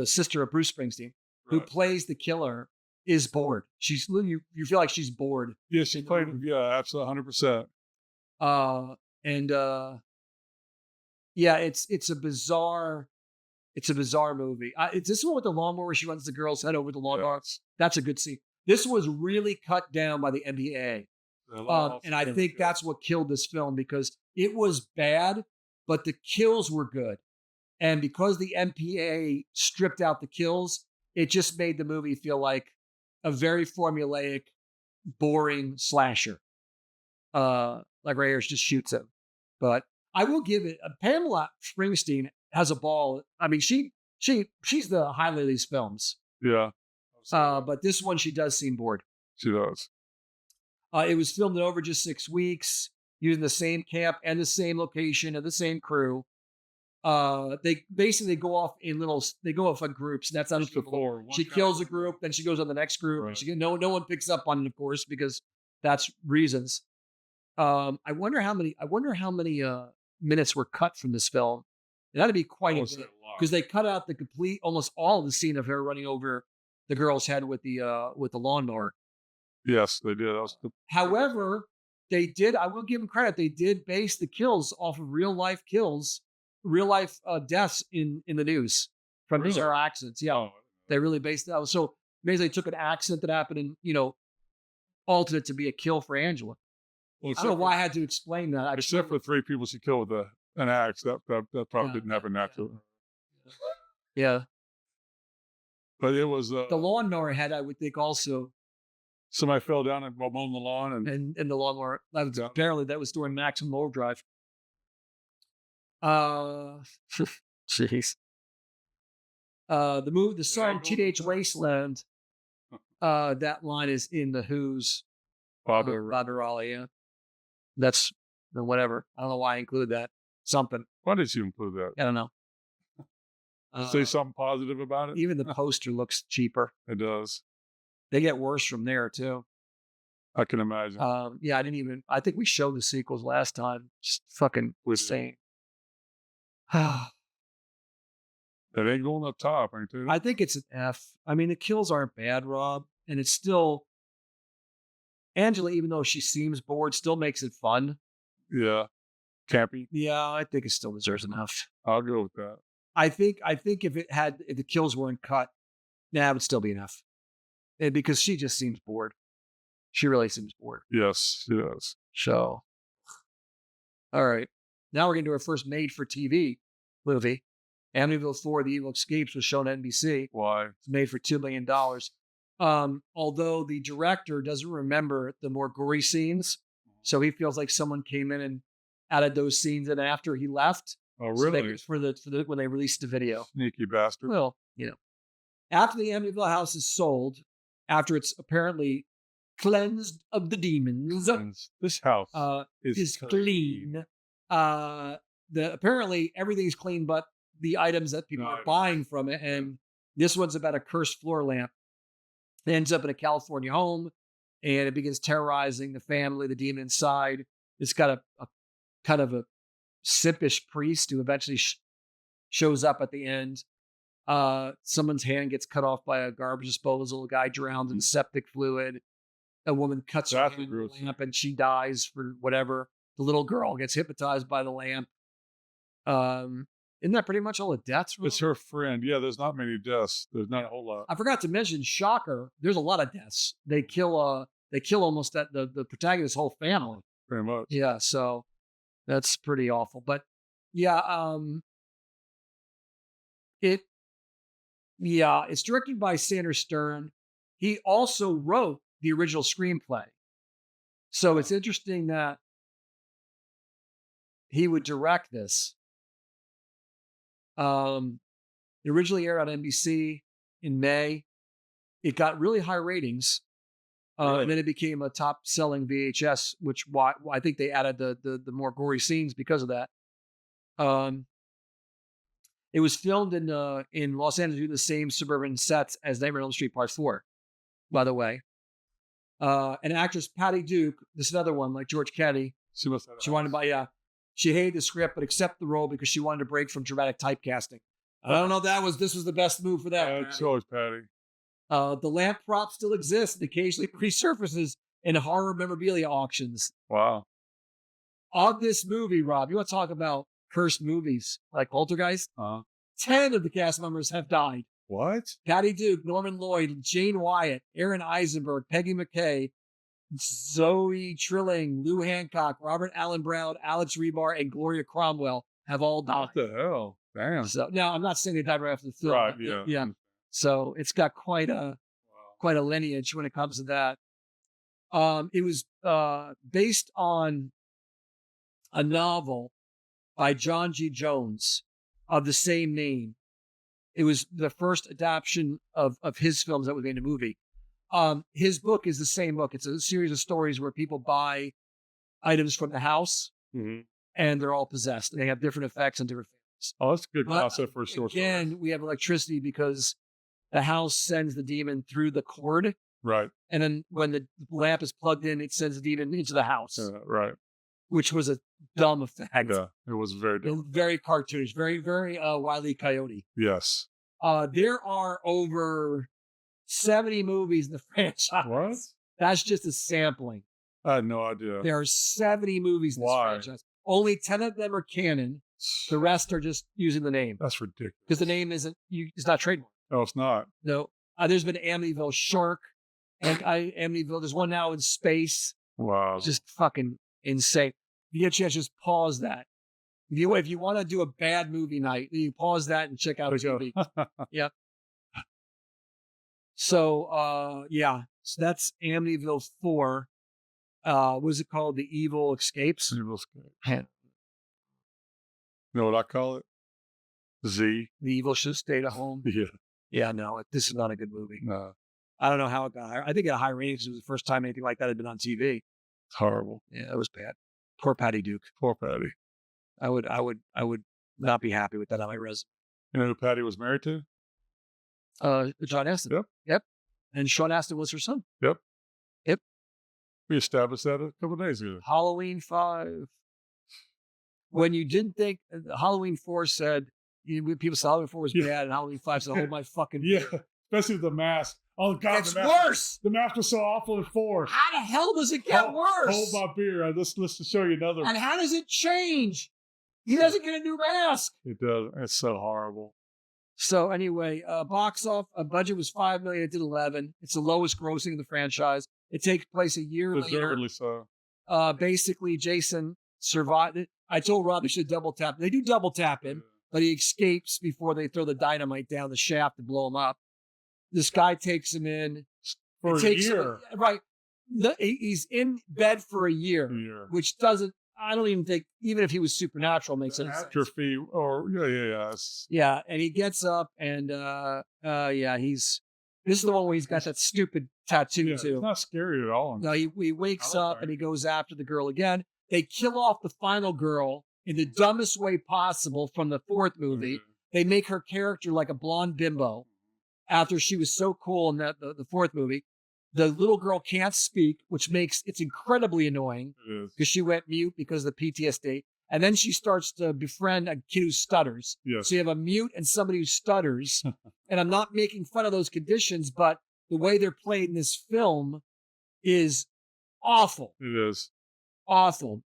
sister of Bruce Springsteen, who plays the killer, is bored. You feel like she's bored. Yeah, she played. Yeah, absolutely, 100%. It's a bizarre movie. It's this one with the lawnmower where she runs the girl's head over the lawnmower. Yeah. That's a good scene. This was really cut down by the NBA. And I think that's what killed this film because it was bad, but the kills were good. And because the MPA stripped out the kills, it just made the movie feel like a very formulaic, boring slasher. Like right here, just shoots him. But I will give it. Pamela Springsteen has a ball. I mean, she's the highlight of these films. Yeah. But this one, she does seem bored. She does. It was filmed in over just 6 weeks, using the same camp and the same location and the same crew. They basically go off in groups. And that's not before. She kills a group, then she goes on the next group. Right. No one picks up on it, of course, because that's reasons. I wonder how many minutes were cut from this film. It had to be quite a bit because they cut out almost all of the scene of her running over the girl's head with the lawnmower. Yes, they did. However, they did. I will give them credit. They did base the kills off of real life kills, real life deaths in the news from Really? bizarre accidents. Yeah, Oh, they really based it out. So basically, they took an accident that happened and altered it to be a kill for Angela. well, I don't know why I had to explain that. except for 3 people she killed with an axe. That probably Yeah. didn't happen naturally. Yeah, But it was the lawnmower head, I would think, also, somebody fell down and mowing the lawn, and and the lawnmower. That was Yeah. apparently that was during maximum overdrive. Jeez. The song "Teenage Wasteland." That line is in the Who's Bobby. Bobby Raleigh. Yeah, that's whatever. I don't know why I included that. Something Why did you include that? I don't know. Say something positive about it. Even the poster looks cheaper. It does. They get worse from there too. I can imagine. Yeah, I think we showed the sequels last time. Just fucking insane. That ain't going up top, ain't it? I think it's an F. I mean, the kills aren't bad, Rob, and it's still Angela, even though she seems bored, still makes it fun. Yeah. Campy. Yeah, I think it still deserves an F. I'll go with that. I think if the kills weren't cut, it would still be an F. Because she just seems bored. She really seems bored. Yes, it does. So, all right. Now we're going to do our first made-for-TV movie. Amityville 4: The Evil Escapes was shown on NBC. Why? It's made for $2 million. Although the director doesn't remember the more gory scenes, so he feels like someone came in and added those scenes in after he left. Oh, So really? for the when they released the video. Sneaky bastard. Well, after the Amityville house is sold, after it's apparently cleansed of the demons, And this house is clean. Apparently everything's clean, but the items that people are buying from it. And this one's about a cursed floor lamp. It ends up in a California home, and it begins terrorizing the family, the demon inside. It's got a kind of a simpish priest who eventually shows up at the end. Someone's hand gets cut off by a garbage disposal. A guy drowns in septic fluid. A woman cuts her hand with the lamp and she dies for whatever. The little girl gets hypnotized by the lamp. Isn't that pretty much all the deaths? It's her friend. Yeah, there's not many deaths. There's not a whole lot. I forgot to mention, shocker, there's a lot of deaths. They kill almost the protagonist's whole family. Very much. Yeah, so that's pretty awful. But yeah, it's directed by Sanders Stern. He also wrote the original screenplay. So it's interesting that he would direct this. It originally aired on NBC in May. It got really high ratings. And then it became a top-selling VHS, which I think they added the more gory scenes because of that. It was filmed in Los Angeles using the same suburban sets as Nightmare on Elm Street Part 4, by the way. And actress Patty Duke, this is another one like George Kennedy. She must have. She wanted to buy, she hated the script but accepted the role because she wanted to break from dramatic typecasting. I don't know if this was the best move for that. Bad choice, Patty. The lamp prop still exists and occasionally resurfaces in horror memorabilia auctions. Wow. Of this movie, Rob, you want to talk about cursed movies like Poltergeist? 10 of the cast members have died. What? Patty Duke, Norman Lloyd, Jane Wyatt, Aaron Eisenberg, Peggy McKay, Zoe Trilling, Lou Hancock, Robert Allen Brown, Alex Rebar, and Gloria Cromwell have all died. What the hell? Damn. So now I'm not saying they died right after the film. Right, but yeah. So it's got quite a lineage when it comes to that. It was based on a novel by John G. Jones of the same name. It was the first adaptation of his films that was made a movie. His book is the same book. It's a series of stories where people buy items from the house and they're all possessed. They have different effects and different families. Oh, that's a good concept for a short story. Again, we have electricity because the house sends the demon through the cord. Right. And then when the lamp is plugged in, it sends the demon into the house. Right. Which was a dumb effect. Yeah, it was very dumb. Very cartoonish. Very, very Wile E. Coyote. Yes. There are over 70 movies in the franchise. What? That's just a sampling. I had no idea. There are 70 movies in this Why? franchise. Only 10 of them are canon. The rest are just using the name That's ridiculous. because the name it's not trademarked. No, it's not. No, there's been Amityville Shark, and Amityville. There's one now in space. Wow. It's just fucking insane. If you get a chance, just pause that. If you want to do a bad movie night, you pause that and check out There you TV. go. Yep. So so that's Amityville 4. What is it called? The Evil Escapes. Evil Escape. Man, You know what I call it? Z. the Evil Should Have Stayed at Home. Yeah. Yeah, no, this is not a good movie. No, I don't know how it got higher. I think it got high ratings. It was the first time anything like that had been on TV. it's horrible. Yeah, it was bad. Poor Patty Duke. Poor Patty. I would not be happy with that on my resume. You know who Patty was married to? John Astin. Yep. Yep. And Sean Astin was her son. Yep. Yep. We established that a couple of days ago. Halloween 5. When you didn't think Halloween 4 said, people said Halloween 4 was Yeah. bad, and Halloween 5 said, hold my fucking Yeah, beer. especially the mask. Oh God, It's the mask, worse. The mask was so awful in 4. How the hell does it get worse? Hold my beer. Let's show you another. And how does it change? He doesn't get a new mask. It does. It's so horrible. So anyway, box off budget was $5 million. It did 11. It's the lowest grossing of the franchise. It takes place a year later. Deservedly so. Basically, Jason survived it. I told Rob they should double tap. They do double tap him, but he escapes before they throw the dynamite down the shaft to blow him up. This guy takes him in For a year. Right. He's in bed for a year, which doesn't. I don't even think, even if he was supernatural, makes any sense. Atrophy, or yeah. Yeah, and he gets up and this is the one where he's got that stupid tattoo Yeah, too. it's not scary at all. No, he wakes up and he goes after the girl again. They kill off the final girl in the dumbest way possible from the 4th movie. They make her character like a blonde bimbo after she was so cool in the 4th movie. The little girl can't speak, which makes it's incredibly annoying because she went mute because of the PTSD. And then she starts to befriend a kid who stutters. Yes. So you have a mute and somebody who stutters. And I'm not making fun of those conditions, but the way they're played in this film is awful. It is. Awful.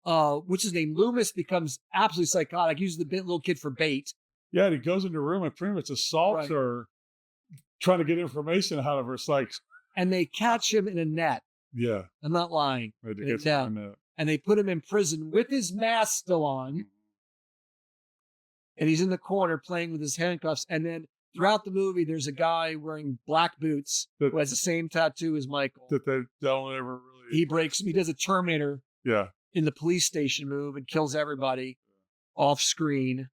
What's his name? Loomis becomes absolutely psychotic. Uses the little kid for bait. Yeah, and he goes in the room and pretty much assaults her, trying to get information out of her. It's like, and they catch him in a net. yeah, I'm not lying. they In a get net. in that. And they put him in prison with his mask still on. And he's in the corner playing with his handcuffs. And then throughout the movie, there's a guy wearing black boots who has the same tattoo as Michael. That they don't ever really. He does a Terminator Yeah. in the police station move and kills everybody off screen.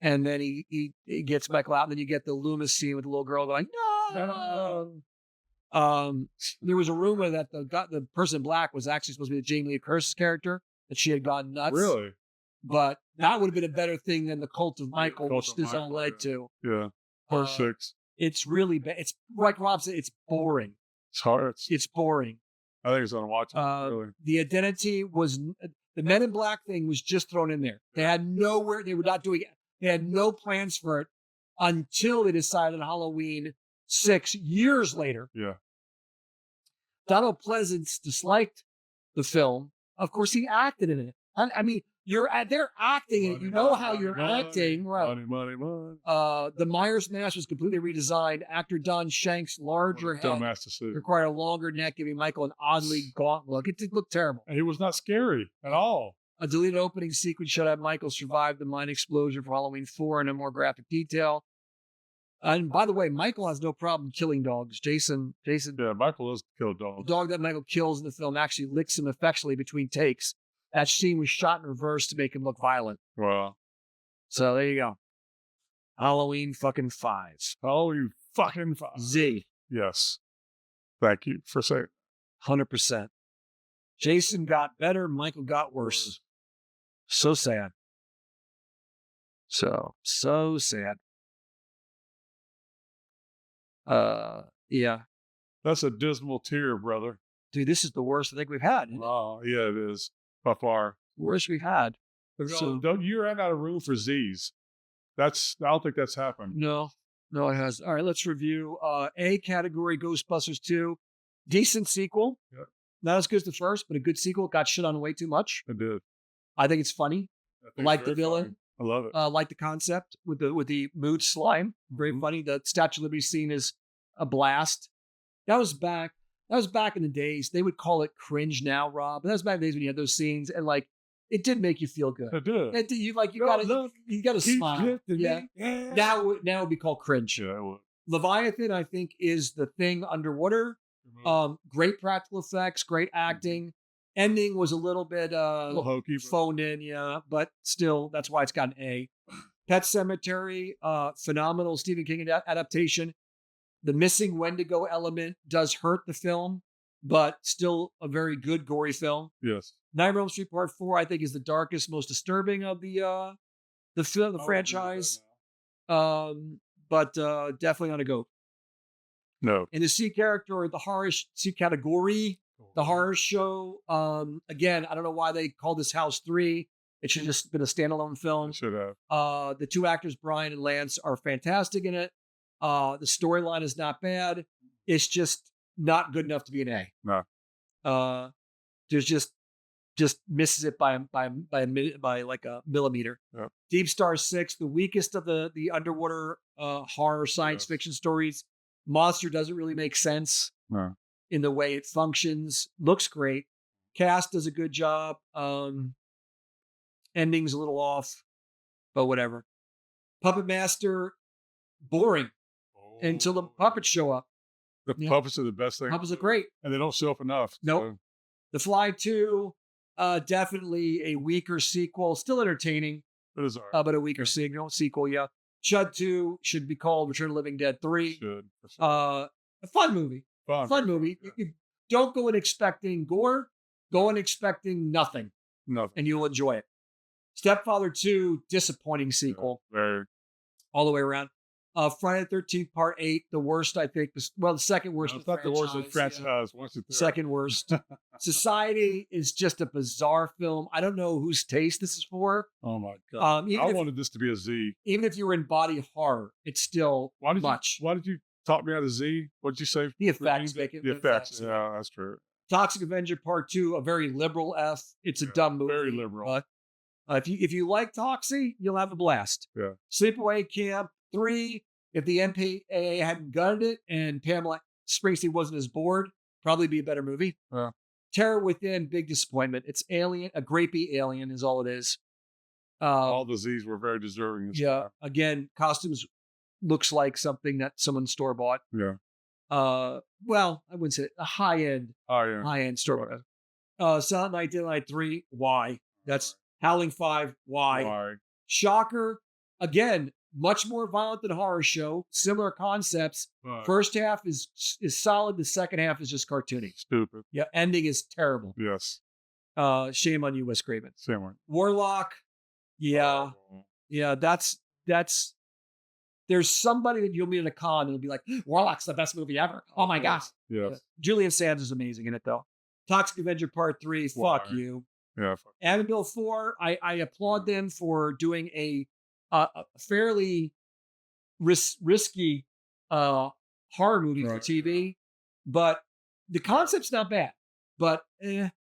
And then he gets Michael out. And then you get the Loomis scene with the little girl going, no. There was a rumor that the person in black was actually supposed to be the Jamie Lee Curtis's character, that she had gone nuts. Really? But that would have been a better thing than the Cult of Michael, Cult which of this all Michael, led to. Yeah. Part 6. It's really bad. It's like Rob said, it's boring. It's hard. It's boring. I think it's unwatchable. Really. The identity was the Men in Black thing was just thrown in there. They had nowhere. They were not doing it. They had no plans for it until they decided on Halloween 6 years later. Yeah. Donald Pleasance disliked the film. Of course, he acted in it. I mean, they're acting in it. You know how you're acting. Right. Money. The Myers mask was completely redesigned. Actor Don Shank's larger head Dumbass decision. required a longer neck, giving Michael an oddly gaunt look. It did look terrible. And he was not scary at all. A deleted opening sequence showed how Michael survived the mine explosion for Halloween 4 in a more graphic detail. And by the way, Michael has no problem killing dogs. Jason. Yeah, Michael does kill The dogs. dog that Michael kills in the film actually licks him affectionately between takes. That scene was shot in reverse to make him look violent. Wow. So there you go. Halloween fucking 5. Halloween fucking 5. Z. Yes. Thank you for saying. 100%. Jason got better. Michael got worse. So sad. So sad. Yeah. That's a dismal tear, brother. Dude, this is the worst I think we've had. Oh, yeah, it is. By far. Worst we've had. So you ran out of room for Z's. I don't think that's happened. No, it has. All right, let's review. A category, Ghostbusters 2. Decent sequel. Yep. Not as good as the first, but a good sequel. Got shit on way too much. I did. I think it's funny. I think Like it's the very funny. villain. I love it. Like the concept with the mood slime. Very funny. The Statue of Liberty scene is a blast. That was back in the days. They would call it cringe now, Rob. But that was back in the days when you had those scenes and like it did make you feel good. I did. It did. You gotta Keep smile. lifting Yeah. me. Yeah. Now it would be called cringe. Yeah, I would. Leviathan, I think, is the thing underwater. Great practical effects, great acting. Ending was a little bit A little hokey. But phoned in, yeah, but still, that's why it's got an A. Pet Cemetery, phenomenal Stephen King adaptation. The missing Wendigo element does hurt the film, but still a very good gory film. yes. Nightmare on Elm Street Part 4, I think, is the darkest, most disturbing of the film, the I would agree with franchise. that But definitely on a go. No. In the C character, the horror C category, the horror show. Again, I don't know why they called this House 3. It should have just been a standalone film. It should have. The two actors, Brian and Lance, are fantastic in it. The storyline is not bad. It's just not good enough to be an A. No. There's just misses it by like a millimeter. Yep. Deep Star 6, the weakest of the underwater horror science fiction stories. Monster doesn't really make sense No. in the way it functions. Looks great. Cast does a good job. Ending's a little off, but whatever. Puppet Master, boring until the puppets show up. The Yeah. puppets are the best thing. Puppets are great. And they don't show up enough. Nope. So, The Fly 2, definitely a weaker sequel. Still entertaining, it is all right. but a weaker sequel, yeah. Chud 2 should be called Return of the Living Dead 3. Should. For sure. A fun movie. Fun movie. Yeah. You don't go in expecting gore. Go in expecting nothing, Nothing. and you'll enjoy it. Stepfather 2, disappointing sequel Very. all the way around. Friday the 13th, Part 8, the worst, I think. Well, the second worst. It's of not the worst of the franchise, yeah. franchise. Once it's there. Second worst. Society is just a bizarre film. I don't know whose taste this is for. Oh my God. Even I if- wanted this to be a Z. Even if you were in body horror, it's still Why did much. Why did you talk me out of Z? What did you say? The effects make it. The effects. Yeah, that's true. Toxic Avenger Part 2, a very liberal F. It's a Yeah, dumb movie. very liberal. But if you like Toxie, you'll have a blast. Yeah. Sleepaway Camp 3, if the MPAA hadn't gutted it and Pamela Springsteen wasn't as bored, probably be a better movie. Yeah. Terror Within, big disappointment. It's alien, a grapey alien is all it is. All the Z's were very deserving. This Yeah. time. Again, costumes looks like something that someone store bought. Yeah. Well, I wouldn't say it, a high end Oh yeah. high-end store. Silent Night, Deadly Night 3, why? That's Howling 5, why? Why? Shocker, again, much more violent than horror show, similar concepts. But First half is solid, the second half is just cartoony. stupid. Yeah, ending is terrible. Yes. Shame on you, Wes Craven. Same one. Warlock, yeah, that's there's somebody that you'll meet at a con and it'll be like, Warlock's the best movie ever. Oh my gosh. Yes. Julian Sands is amazing in it though. Toxic Avenger Part 3, Why? fuck you. Yeah. Amityville 4, I applaud them for doing a fairly risky horror movie for Right. TV, but the concept's not bad. But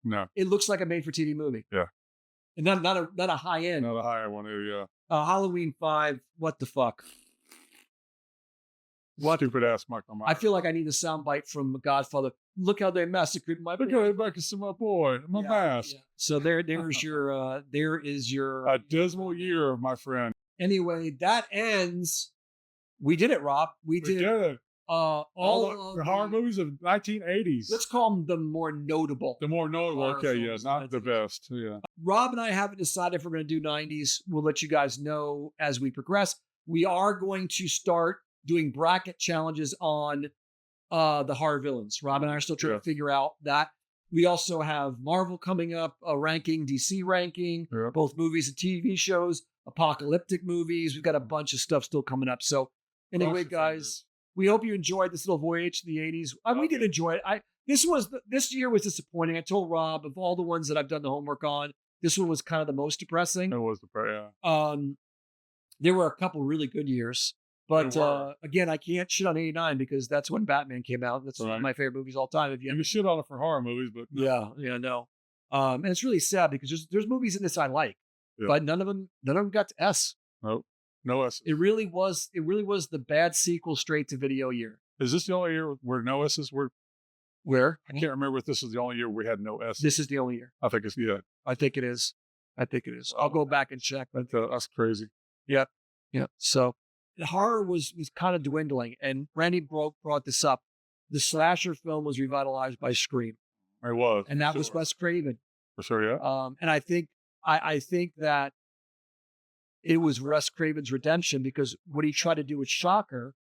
No. it looks like a made-for-TV movie. Yeah. And not a high end. Another higher one. Yeah. Halloween 5, what the fuck? What? Stupid ass Michael Myers. I feel like I need a soundbite from Godfather. Look how they massacred my Look boy. at it back to my boy. My Yeah, mask. yeah. So there's your there is your A dismal year, my friend. anyway, that ends. We did it, Rob. We We did did it. all All the of horror movies of 1980s. Let's call them the more notable. The more notable. horror Okay, yeah, films of not the 1980s. best. Yeah. Rob and I haven't decided if we're going to do 90s. We'll let you guys know as we progress. We are going to start doing bracket challenges on the horror villains. Rob and I are still trying Yeah. to figure out that. We also have Marvel coming up, a ranking, DC ranking, Yeah. both movies and TV shows, apocalyptic movies. We've got a bunch of stuff still coming up. So anyway, Cross your guys, fingers. we hope you enjoyed this little voyage to the 80s. We did enjoy it. This year was disappointing. I told Rob of all the ones that I've done the homework on, this one was kind of the most depressing. It was the yeah. There were a couple really good years. But They were. again, I can't shit on 89 because that's when Batman came out. That's one Right. of my favorite movies of all time. If You you can shit on it for horror movies, but no. And it's really sad because there's movies in this I like, Yeah. but none of them got to S. nope. No S. It really was the bad sequel straight to video year. Is this the only year where no S's were? Where I can't remember if this is the only year we had no S. this is the only year. I think it's, yeah. I think it is. I'll go back and check. That's crazy. Yeah. So the horror was kind of dwindling, and Randy brought this up. The slasher film was revitalized by Scream, It was. and that for was sure. Wes Craven. For sure, yeah. And I think that it was Wes Craven's redemption because what he tried to do with Shocker,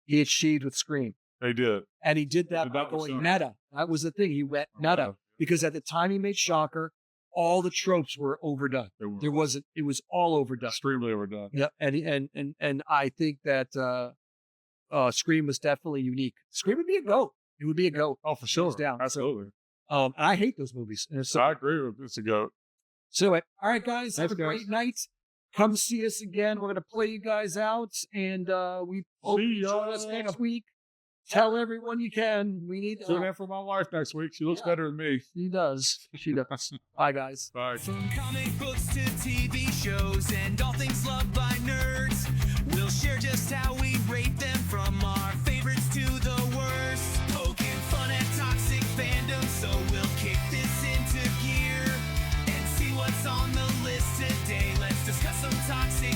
he achieved with Scream, They did. and he did that Did by that with going Shocker. meta. That was the thing. He went meta Yeah. because at the time he made Shocker, all the tropes were overdone. They were There wasn't. It was all overdone. extremely overdone. Yeah, and I think that Scream was definitely unique. Scream would be a goat. It would be a goat. Oh, for sure. Hands down. Absolutely. And I hate those movies. And so, I agree with it's a goat. so anyway, all right, guys, have Thanks, a great guys. night. Come see us again. We're gonna play you guys out, and we hope you join us ya. next week. Tell everyone you can. We need Tune help. in for my wife next week. She looks Yeah. better than me. She does. She does. Bye, guys. Bye. From comic books to TV shows and all things loved by nerds, we'll share just how we rate them from our favorites to the worst. Poking fun at toxic fandom, so we'll kick this into gear and see what's on the list today. Let's discuss some toxic